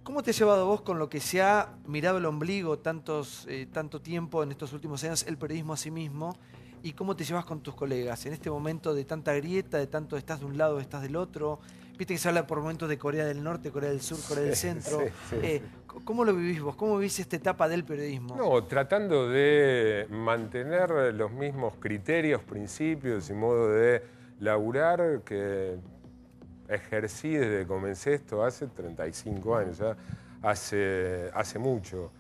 ¿Cómo te has llevado vos con lo que se ha mirado el ombligo tanto tiempo en estos últimos años, el periodismo a sí mismo? ¿Y cómo te llevas con tus colegas en este momento de tanta grieta, de tanto estás de un lado, estás del otro? Viste que se habla por momentos de Corea del Norte, Corea del Sur, Corea del Centro. Sí. ¿Cómo lo vivís vos? ¿Cómo vivís esta etapa del periodismo? No, tratando de mantener los mismos criterios, principios y modo de laburar que ejercí desde que comencé esto hace 35 años, ya hace mucho.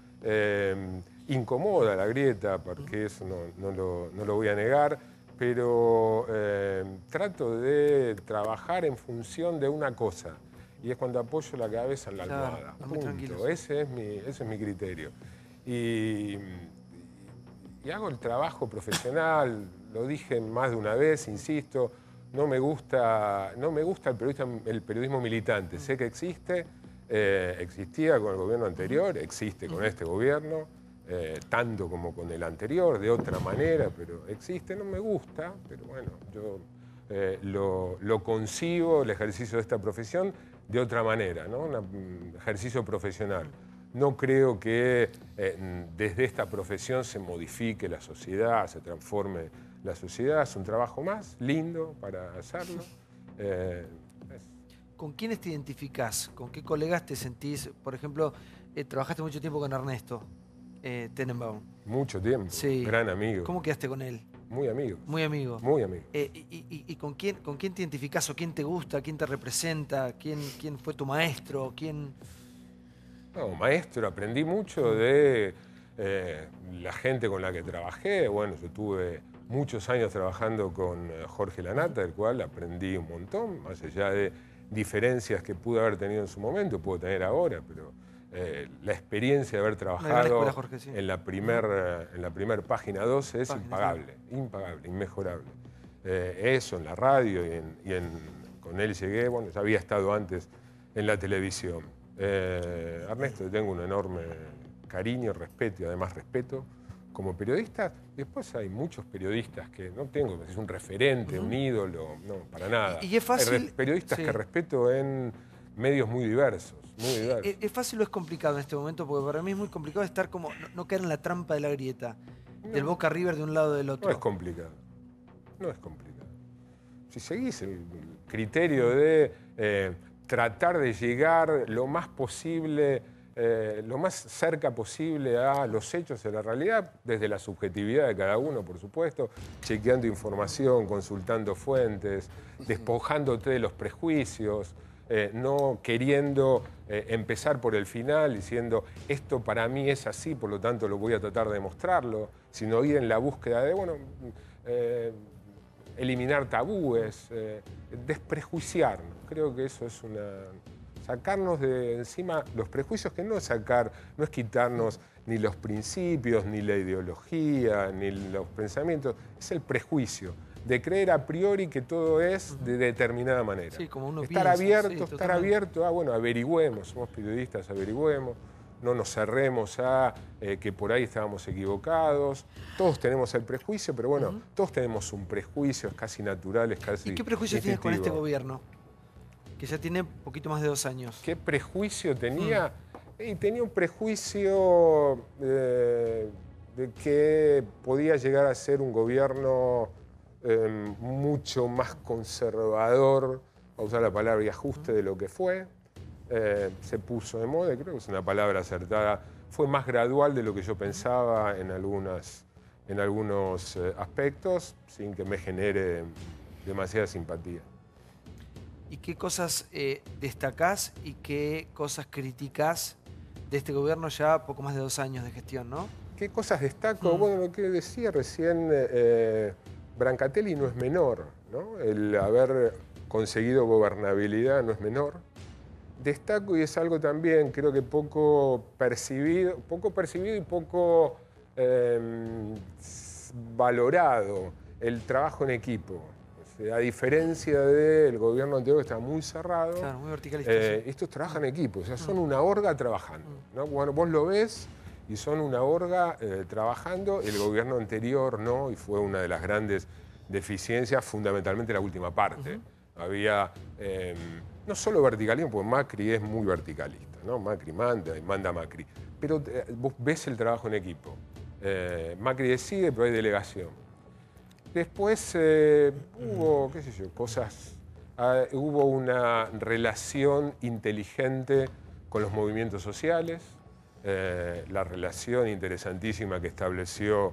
Incomoda la grieta, porque eso no lo voy a negar, pero trato de trabajar en función de una cosa, y es cuando apoyo la cabeza en la almohada. Muy tranquilo. Ese es mi criterio. y hago el trabajo profesional, lo dije más de una vez, insisto, no me gusta el periodismo militante. Sé que existe, existía con el gobierno anterior, existe con este gobierno, tanto como con el anterior, de otra manera, pero existe, no me gusta, pero bueno, yo lo concibo, el ejercicio de esta profesión, de otra manera, ¿no? Un ejercicio profesional. No creo que desde esta profesión se modifique la sociedad, se transforme la sociedad. Es un trabajo más lindo para hacerlo. ¿Con quiénes te identificás? ¿Con qué colegas te sentís? Por ejemplo, trabajaste mucho tiempo con Ernesto Tenenbaum. Mucho tiempo, sí. Gran amigo. ¿Cómo quedaste con él? Muy amigo. Muy amigo. Muy amigo. ¿Y con quién te identificás o quién te gusta, quién te representa, quién fue tu maestro, quién...? No, maestro, aprendí mucho de la gente con la que trabajé. Bueno, yo tuve muchos años trabajando con Jorge Lanata, del cual aprendí un montón, más allá de diferencias que pude haber tenido en su momento, puedo tener ahora, pero la experiencia de haber trabajado escuela, Jorge, sí. en la primer página 12 es impagable, inmejorable. Eso en la radio con él llegué, bueno, ya había estado antes en la televisión. Ernesto, le tengo un enorme cariño, respeto y además respeto como periodista. Después hay muchos periodistas que no tengo, es un referente, un ídolo, no, para nada. ¿Y es fácil? Hay periodistas que respeto en medios muy diversos. ¿Es fácil o es complicado en este momento? Porque para mí es muy complicado estar como, no caer en la trampa de la grieta, del Boca River de un lado o del otro. No es complicado, no es complicado. Si seguís el criterio de tratar de llegar lo más posible, lo más cerca posible a los hechos de la realidad, desde la subjetividad de cada uno, por supuesto, chequeando información, consultando fuentes, despojándote de los prejuicios, no queriendo empezar por el final, diciendo esto para mí es así, por lo tanto lo voy a tratar de demostrarlo, sino ir en la búsqueda de, bueno, eliminar tabúes, desprejuiciarnos. Creo que eso es sacarnos de encima los prejuicios, que no es quitarnos ni los principios, ni la ideología, ni los pensamientos, es el prejuicio de creer a priori que todo es de determinada manera. Sí, como uno estar abierto a, bueno, averigüemos, somos periodistas, averigüemos, no nos cerremos a que por ahí estábamos equivocados. Todos tenemos el prejuicio, pero bueno, todos tenemos un prejuicio, es casi natural, es casi ¿Y qué prejuicio tienes con este gobierno? Que ya tiene poquito más de 2 años. ¿Qué prejuicio tenía? Tenía un prejuicio de que podía llegar a ser un gobierno mucho más conservador, a usar la palabra y ajuste de lo que fue. Se puso de moda, creo que es una palabra acertada. Fue más gradual de lo que yo pensaba en algunos aspectos, sin que me genere demasiada simpatía. ¿Y qué cosas destacás y qué cosas criticás de este gobierno ya poco más de 2 años de gestión, no? ¿Qué cosas destaco? Bueno, lo que decía recién, Brancatelli no es menor, ¿no? El haber conseguido gobernabilidad no es menor. Destaco, y es algo también creo que poco percibido y poco valorado, el trabajo en equipo. A diferencia del gobierno anterior, que estaba muy cerrado, claro, muy verticalista, estos trabajan en equipo, o sea, son una orga trabajando, ¿no? Bueno, vos lo ves y son una orga trabajando, el gobierno anterior no, y fue una de las grandes deficiencias, fundamentalmente la última parte. Había no solo verticalismo, porque Macri es muy verticalista, ¿no? Macri manda Macri, pero vos ves el trabajo en equipo. Macri decide, pero hay delegación. Después hubo, qué sé yo, cosas, hubo una relación inteligente con los movimientos sociales, la relación interesantísima que estableció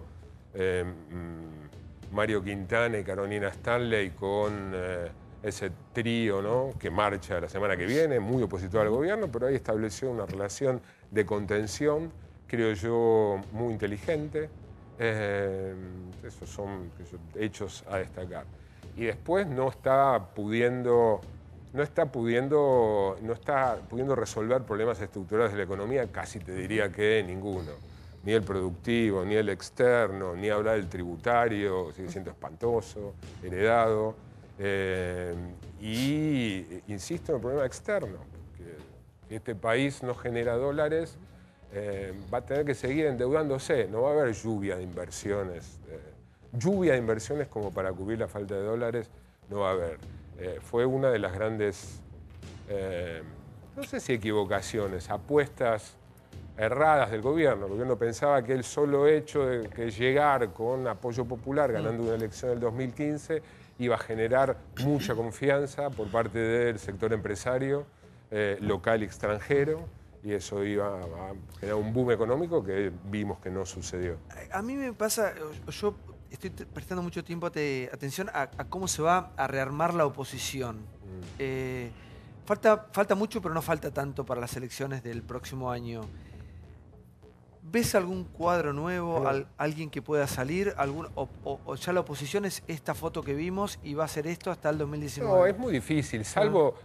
Mario Quintana y Carolina Stanley con ese trío, ¿no?, que marcha la semana que viene, muy opositor al gobierno, pero ahí estableció una relación de contención, creo yo, muy inteligente. Esos son hechos a destacar. Y después no está pudiendo resolver problemas estructurales de la economía, casi te diría que ninguno. ni el productivo, ni el externo, ni hablar del tributario, sigue siendo espantoso, heredado. Y insisto en el problema externo, porque si este país no genera dólares, va a tener que seguir endeudándose, no va a haber lluvia de inversiones. Lluvia de inversiones como para cubrir la falta de dólares, no va a haber. Fue una de las grandes, no sé si equivocaciones, apuestas erradas del gobierno. El gobierno pensaba que el solo hecho de que llegar con apoyo popular ganando una elección del 2015 iba a generar mucha confianza por parte del sector empresario local y extranjero, y eso iba a generar un boom económico que vimos que no sucedió. A mí me pasa, yo estoy prestando mucho tiempo atención a cómo se va a rearmar la oposición. Falta mucho, pero no falta tanto para las elecciones del próximo año. ¿Ves algún cuadro nuevo, alguien que pueda salir? O ya la oposición es esta foto que vimos y va a ser esto hasta el 2019? No, es muy difícil, salvo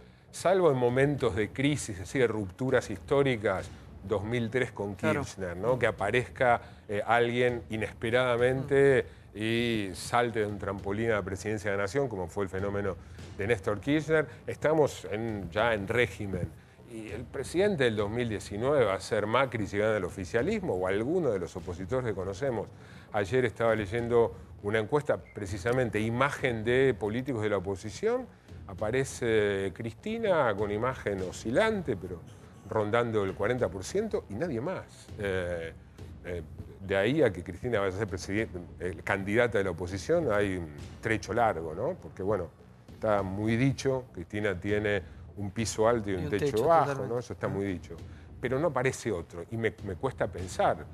en momentos de crisis, así de rupturas históricas, 2003 con Kirchner, ¿no? Que aparezca alguien inesperadamente y salte de un trampolín a la presidencia de la Nación, como fue el fenómeno de Néstor Kirchner. Estamos ya en régimen. Y el presidente del 2019 va a ser Macri si gana el oficialismo o alguno de los opositores que conocemos. Ayer estaba leyendo una encuesta, precisamente, imagen de políticos de la oposición. Aparece Cristina con imagen oscilante, pero rondando el 40% y nadie más. De ahí a que Cristina vaya a ser candidata de la oposición hay un trecho largo, ¿no? Porque, bueno, está muy dicho, Cristina tiene un piso alto y un techo bajo, ¿no? Eso está muy dicho. Pero no aparece otro, y me cuesta pensar.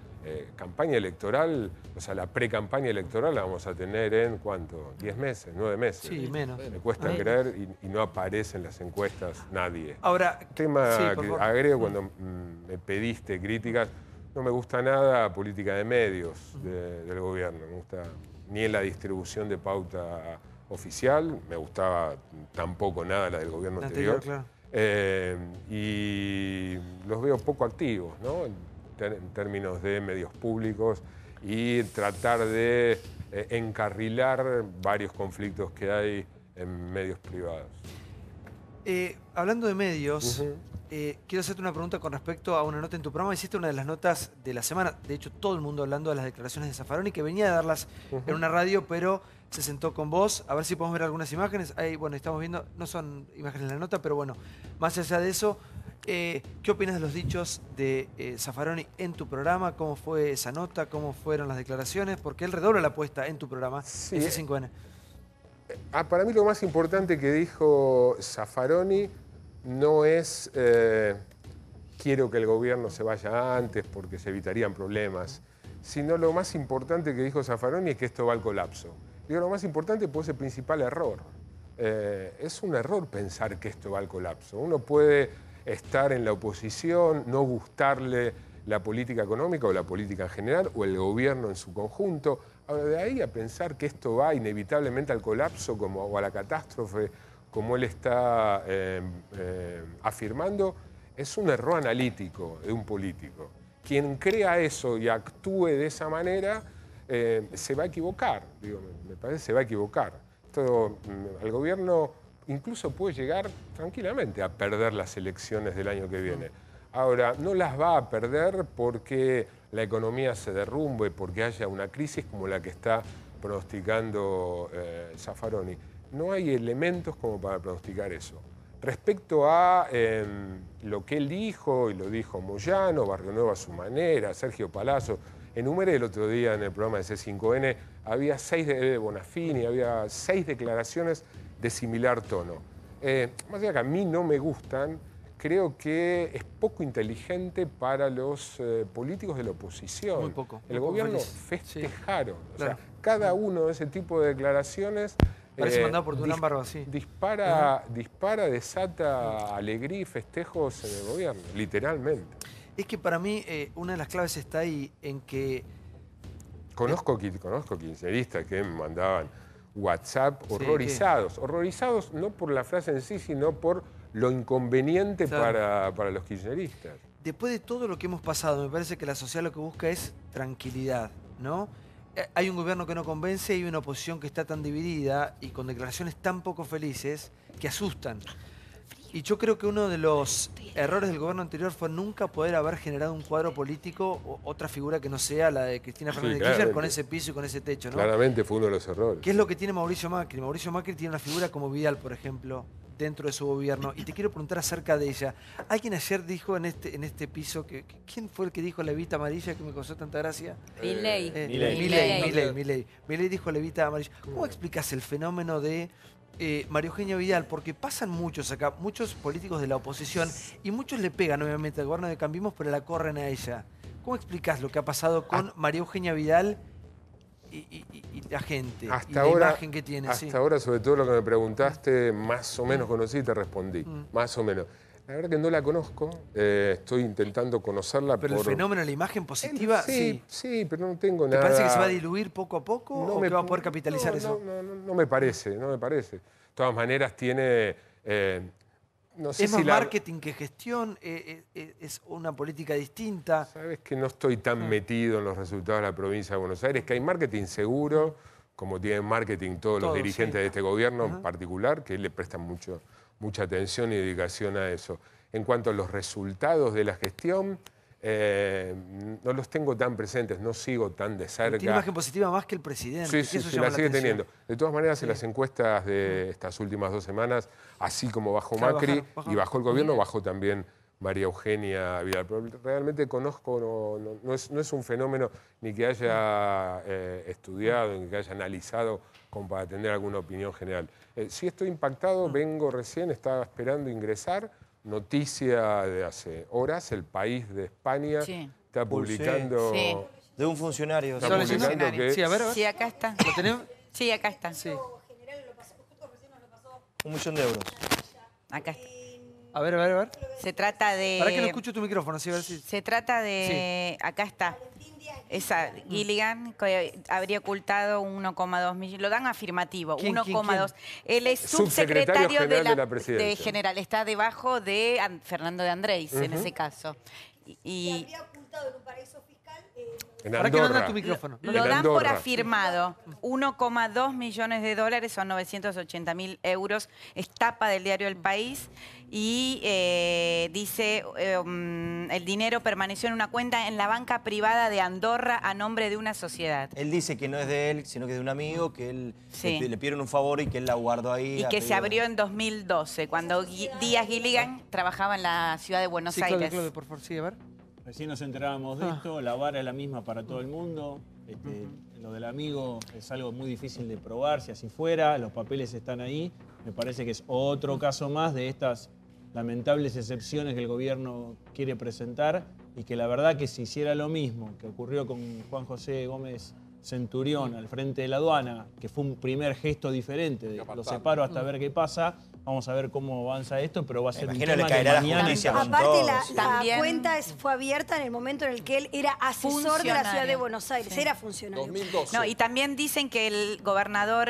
Campaña electoral, o sea, la pre-campaña electoral la vamos a tener en, ¿cuánto? ¿10 meses? ¿9 meses? Sí, menos. Me cuesta creer y no aparece en las encuestas nadie. Ahora, tema que agrego cuando me pediste críticas, no me gusta nada política de medios del gobierno. No me gusta ni en la distribución de pauta oficial, me gustaba tampoco nada la del gobierno anterior. Claro. Y los veo poco activos, ¿no? En términos de medios públicos y tratar de encarrilar varios conflictos que hay en medios privados. Hablando de medios, quiero hacerte una pregunta con respecto a una nota en tu programa. Hiciste una de las notas de la semana, de hecho todo el mundo hablando de las declaraciones de Zaffaroni, que venía a darlas en una radio, pero se sentó con vos. A ver si podemos ver algunas imágenes. Ahí, bueno, estamos viendo, no son imágenes en la nota, pero bueno, más allá de eso, ¿qué opinas de los dichos de Zaffaroni en tu programa? ¿Cómo fue esa nota? ¿Cómo fueron las declaraciones? Porque él redobla la apuesta en tu programa, en C5N. Para mí lo más importante que dijo Zaffaroni no es quiero que el gobierno se vaya antes porque se evitarían problemas, sino lo más importante que dijo Zaffaroni es que esto va al colapso. Digo, lo más importante pues es el principal error. Es un error pensar que esto va al colapso. Uno puede estar en la oposición, no gustarle la política económica o la política en general o el gobierno en su conjunto. Ahora, de ahí a pensar que esto va inevitablemente al colapso o a la catástrofe, como él está afirmando, es un error analítico de un político. Quien crea eso y actúe de esa manera se va a equivocar, digo, me parece que se va a equivocar. El gobierno incluso puede llegar tranquilamente a perder las elecciones del año que viene. Ahora, no las va a perder porque la economía se derrumbe, porque haya una crisis como la que está pronosticando Zaffaroni. No hay elementos como para pronosticar eso. Respecto a lo que él dijo, y lo dijo Moyano, Barrionuevo a su manera, Sergio Palazzo, enumeré el otro día en el programa de C5N, había 6 de Bonafini, había 6 declaraciones de similar tono. Más allá que a mí no me gustan, creo que es poco inteligente para los políticos de la oposición. Muy poco. El gobierno festejaron. Sí. O sea, cada uno de ese tipo de declaraciones parece mandado por Durán Barba, sí. Dispara, desata alegría y festejos en el gobierno, literalmente. Es que para mí una de las claves está ahí en que... Conozco kirchneristas que me mandaban WhatsApp horrorizados. Sí, horrorizados no por la frase en sí, sino por lo inconveniente para los kirchneristas. después de todo lo que hemos pasado, me parece que la sociedad lo que busca es tranquilidad, ¿no? Hay un gobierno que no convence y una oposición que está tan dividida y con declaraciones tan poco felices que asustan. Y yo creo que uno de los errores del gobierno anterior fue nunca poder haber generado un cuadro político o otra figura que no sea la de Cristina Fernández de Kirchner con ese piso y con ese techo, ¿no? Claramente fue uno de los errores. ¿Qué es lo que tiene Mauricio Macri? Mauricio Macri tiene una figura como Vidal, por ejemplo, dentro de su gobierno. Y te quiero preguntar acerca de ella. Alguien ayer dijo en este piso, ¿quién fue el que dijo levita amarilla que me causó tanta gracia? Milei. Milei dijo levita amarilla. ¿Cómo explicas el fenómeno de María Eugenia Vidal? Porque pasan muchos acá, muchos políticos de la oposición, y muchos le pegan obviamente al gobierno de Cambiemos, pero la corren a ella. ¿Cómo explicás lo que ha pasado con María Eugenia Vidal y la gente, hasta y ahora, la imagen que tiene? Hasta ahora, sobre todo lo que me preguntaste, más o menos conocí y te respondí. Más o menos. La verdad que no la conozco, estoy intentando conocerla. Pero el fenómeno, la imagen positiva, sí, pero no tengo nada. ¿Te parece que se va a diluir poco a poco o que va a poder capitalizar eso? No me parece, no me parece. De todas maneras tiene... no sé ¿Es más marketing que gestión? ¿Es una política distinta? Sabes que no estoy tan metido en los resultados de la provincia de Buenos Aires, que hay marketing seguro, como tienen marketing todos los dirigentes de este gobierno en particular, que le prestan mucha atención y dedicación a eso. En cuanto a los resultados de la gestión, no los tengo tan presentes, no sigo tan de cerca. Tiene imagen positiva más que el presidente. Sí, la sigue teniendo. De todas maneras, en las encuestas de estas últimas 2 semanas, así como bajó Macri y bajó el gobierno, bajó también María Eugenia Vidal. Pero realmente conozco, no es un fenómeno ni que haya estudiado, ni que haya analizado como para tener alguna opinión general. Sí estoy impactado, vengo recién, estaba esperando ingresar. Noticia de hace horas, El País de España está publicando... De un funcionario. Está publicando que... Sí, a ver. Sí, acá está. ¿Lo tenemos? Sí, acá está. Sí. 1 millón de euros. Acá está. A ver. Se trata de... Para que no escucho tu micrófono, sí, a ver si... Se trata de... Acá está. Esa, Gilligan, que habría ocultado 1,2 millones. Lo dan afirmativo, 1,2. Él es subsecretario de la presidencia. General. Está debajo de Fernando de Andrés, en ese caso. Y habría ocultado en un paraíso fiscal... ¿Para qué no da tu micrófono? Lo dan por afirmado. 1,2 millones de dólares, son 980.000 euros. Es tapa del diario El País. Y dice, el dinero permaneció en una cuenta en la banca privada de Andorra a nombre de una sociedad. Él dice que no es de él, sino que es de un amigo, que él le pidieron un favor y que él la guardó ahí. Y que se abrió en 2012, cuando Díaz Gilligan trabajaba en la ciudad de Buenos Aires. Claudio, por favor, sí, a ver. Recién nos enterábamos de esto, la vara es la misma para todo el mundo. Lo del amigo es algo muy difícil de probar, si así fuera, los papeles están ahí. Me parece que es otro caso más de estas lamentables excepciones que el gobierno quiere presentar y que la verdad que si hiciera lo mismo que ocurrió con Juan José Gómez Centurión al frente de la aduana, que fue un primer gesto diferente, de lo separo hasta ver qué pasa, vamos a ver cómo avanza esto, pero va a ser un tema que mañana se aparte la cuenta fue abierta en el momento en el que él era asesor de la ciudad de Buenos Aires, era funcionario. 2012. No, y también dicen que el gobernador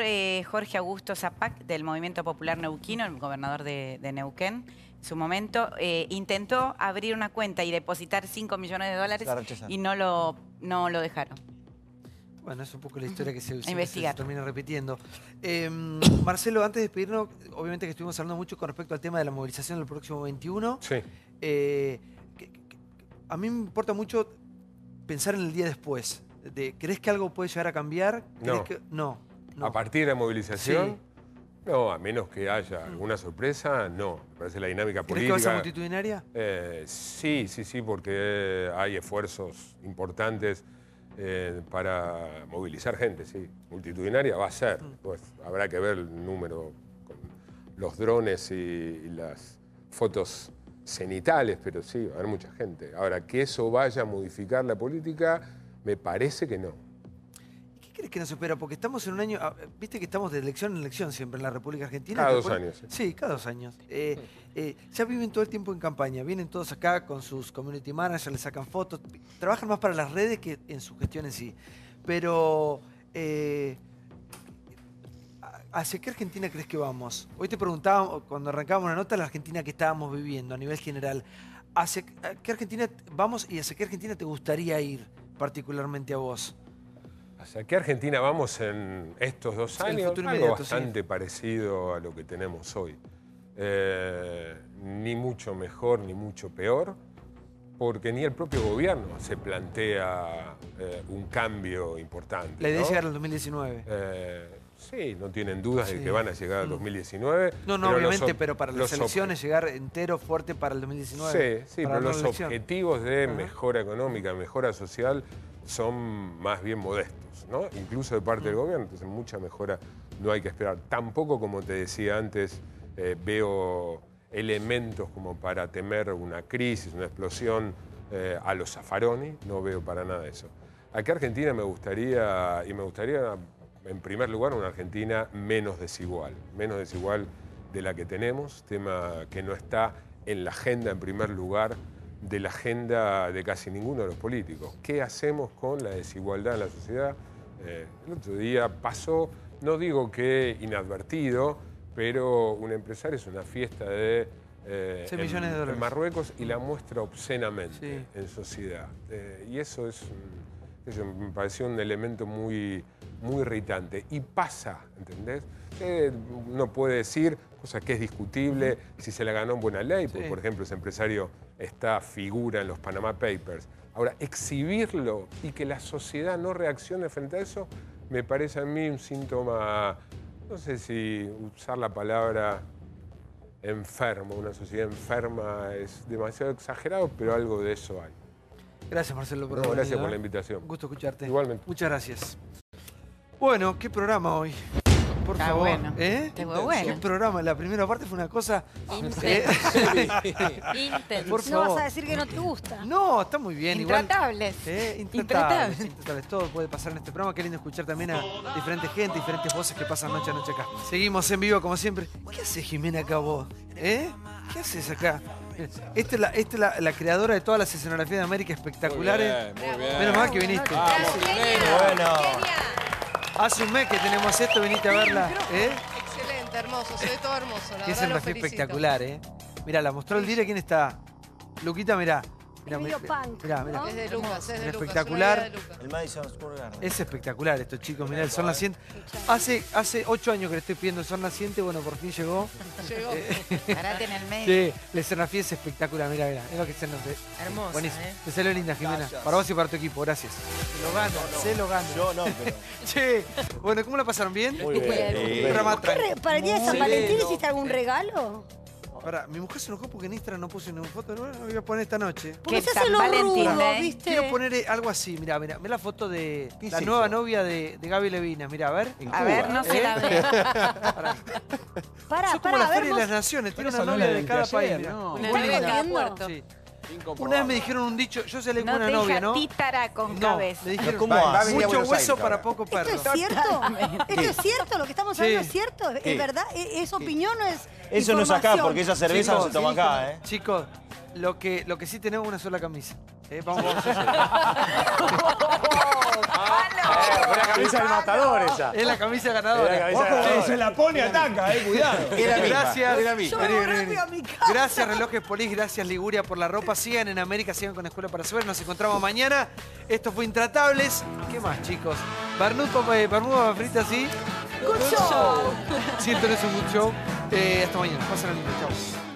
Jorge Augusto Zapac, del Movimiento Popular Neuquino, el gobernador de Neuquén, en su momento intentó abrir una cuenta y depositar 5 millones de dólares y no lo dejaron. Bueno, es un poco la historia que se termina repitiendo. Marcelo, antes de despedirnos, obviamente que estuvimos hablando mucho con respecto al tema de la movilización del próximo 21. Sí. A mí me importa mucho pensar en el día después. ¿Crees que algo puede llegar a cambiar? No. A partir de la movilización, no, a menos que haya alguna sorpresa, no. Me parece la dinámica política. ¿Crees que va a ser multitudinaria? Sí, porque hay esfuerzos importantes para movilizar gente, sí. Multitudinaria va a ser. Pues habrá que ver el número con los drones y las fotos cenitales, pero sí, va a haber mucha gente. Ahora, que eso vaya a modificar la política, me parece que no. ¿Qué crees que nos espera? Porque estamos en un año... Viste que estamos de elección en elección siempre en la República Argentina. Cada 2 años. Sí, cada 2 años. Ya viven todo el tiempo en campaña. Vienen todos acá con sus community managers, les sacan fotos. Trabajan más para las redes que en su gestión en sí. Pero... ¿hacia qué Argentina crees que vamos? Hoy te preguntaba, cuando arrancábamos la nota, la Argentina que estábamos viviendo a nivel general. ¿Hacia qué Argentina vamos y hacia qué Argentina te gustaría ir particularmente a vos? ¿Hacia qué Argentina vamos en estos 2 años? El futuro algo inmediato, bastante parecido a lo que tenemos hoy. Ni mucho mejor ni mucho peor, porque ni el propio gobierno se plantea un cambio importante. La idea es ¿no? llegar al 2019. Sí, no tienen dudas de que van a llegar al 2019. No, obviamente, pero para las elecciones llegar entero, fuerte para el 2019. Sí, pero los objetivos de mejora económica, mejora social, son más bien modestos, ¿no? Incluso de parte del gobierno, entonces mucha mejora no hay que esperar. Tampoco, como te decía antes, veo elementos como para temer una crisis, una explosión a los Zaffaroni, no veo para nada eso. Aquí Argentina me gustaría en primer lugar una Argentina menos desigual de la que tenemos, tema que no está en la agenda en primer lugar de la agenda de casi ninguno de los políticos. ¿Qué hacemos con la desigualdad en la sociedad? El otro día pasó, no digo que inadvertido, pero un empresario es una fiesta de 6 millones de dólares en Marruecos y la muestra obscenamente en sociedad. Y eso me pareció un elemento muy irritante. Y pasa, ¿entendés? Uno puede decir, cosa que es discutible, si se la ganó en buena ley, porque, por ejemplo, ese empresario figura en los Panama Papers. Ahora, exhibirlo y que la sociedad no reaccione frente a eso, me parece a mí un síntoma, no sé si usar la palabra enfermo, una sociedad enferma es demasiado exagerado, pero algo de eso hay. Gracias, Marcelo, por gracias por la invitación. Un gusto escucharte. Igualmente. Muchas gracias. Bueno, qué programa hoy. Por favor. Bueno. Estuvo bueno. Qué programa. La primera parte fue una cosa... Intenso. Por No favor. vas a decir que no te gusta. No, está muy bien. Intratables. Intratables. Todo puede pasar en este programa. Qué lindo escuchar también a diferente gente, diferentes voces que pasan noche a noche acá. Seguimos en vivo como siempre. ¿Qué haces, Jimena, acá vos? ¿Qué haces acá? Esta es la creadora de todas las escenografías de América espectaculares. Muy bien. Menos mal que viniste. Bueno. Hace un mes que tenemos esto, viniste a verla. Excelente, hermoso, se ve todo hermoso. Qué escenografía espectacular, Mirá, la mostró el dire. ¿Quién está? Luquita, mirá. Emilio Punk. Mirá. Es de Lucas, es de Lucas. Espectacular. El Madison Square Garden. Es espectacular esto, chicos. Mirá, el sol naciente. Hace 8 años que le estoy pidiendo el sol naciente. Bueno, por fin llegó. Parate en el medio. Sí, la escenografía es espectacular. Mirá. Es lo que se nos ve. Hermoso. Buenísimo. Te salió linda, Jimena. Gracias. Para vos y para tu equipo. Gracias. Lo gano. Se lo gano. Yo no, pero... Che, bueno, ¿cómo la pasaron? ¿Bien? Muy bien. ¿Para el día de San Valentín hiciste algún regalo? Ahora, mi mujer se enojó porque en Instagram no puse ninguna foto. No la voy a poner esta noche. Porque se hace los rudos, ¿viste? Quiero poner algo así. Mirá la foto de la nueva novia de Gaby Levina. Mirá, a ver. A ver, no se la ve. Sos como la Feria de las Naciones. Tiene una novia de cada país. Una novia de cada puerto. Sí. Una vez me dijeron un dicho, yo salí con una novia, ¿no? Títara con cabeza. Me dijeron, mucho hueso para poco perro. ¿Esto es cierto? ¿Esto es cierto? ¿Lo que estamos hablando es cierto? ¿Es verdad? ¿Es opinión o es Eso no es acá, porque esa cerveza no se toma acá, Chicos, lo que sí tenemos es una sola camisa. Vamos a hacer. la camisa del matador esa. Es la camisa ganadora. Ojo, se la pone ataca, cuidado. Gracias. rápido a mi casa. Gracias, Relojes Polis. Gracias, Liguria, por la ropa. Sigan en América, sigan con Escuela para Saber. Nos encontramos mañana. Esto fue Intratables. ¿Qué más, chicos? Bermuda frita, ¿sí? Good show. Siento que es un good show. Hasta mañana. Pásenlo lindo. Chao.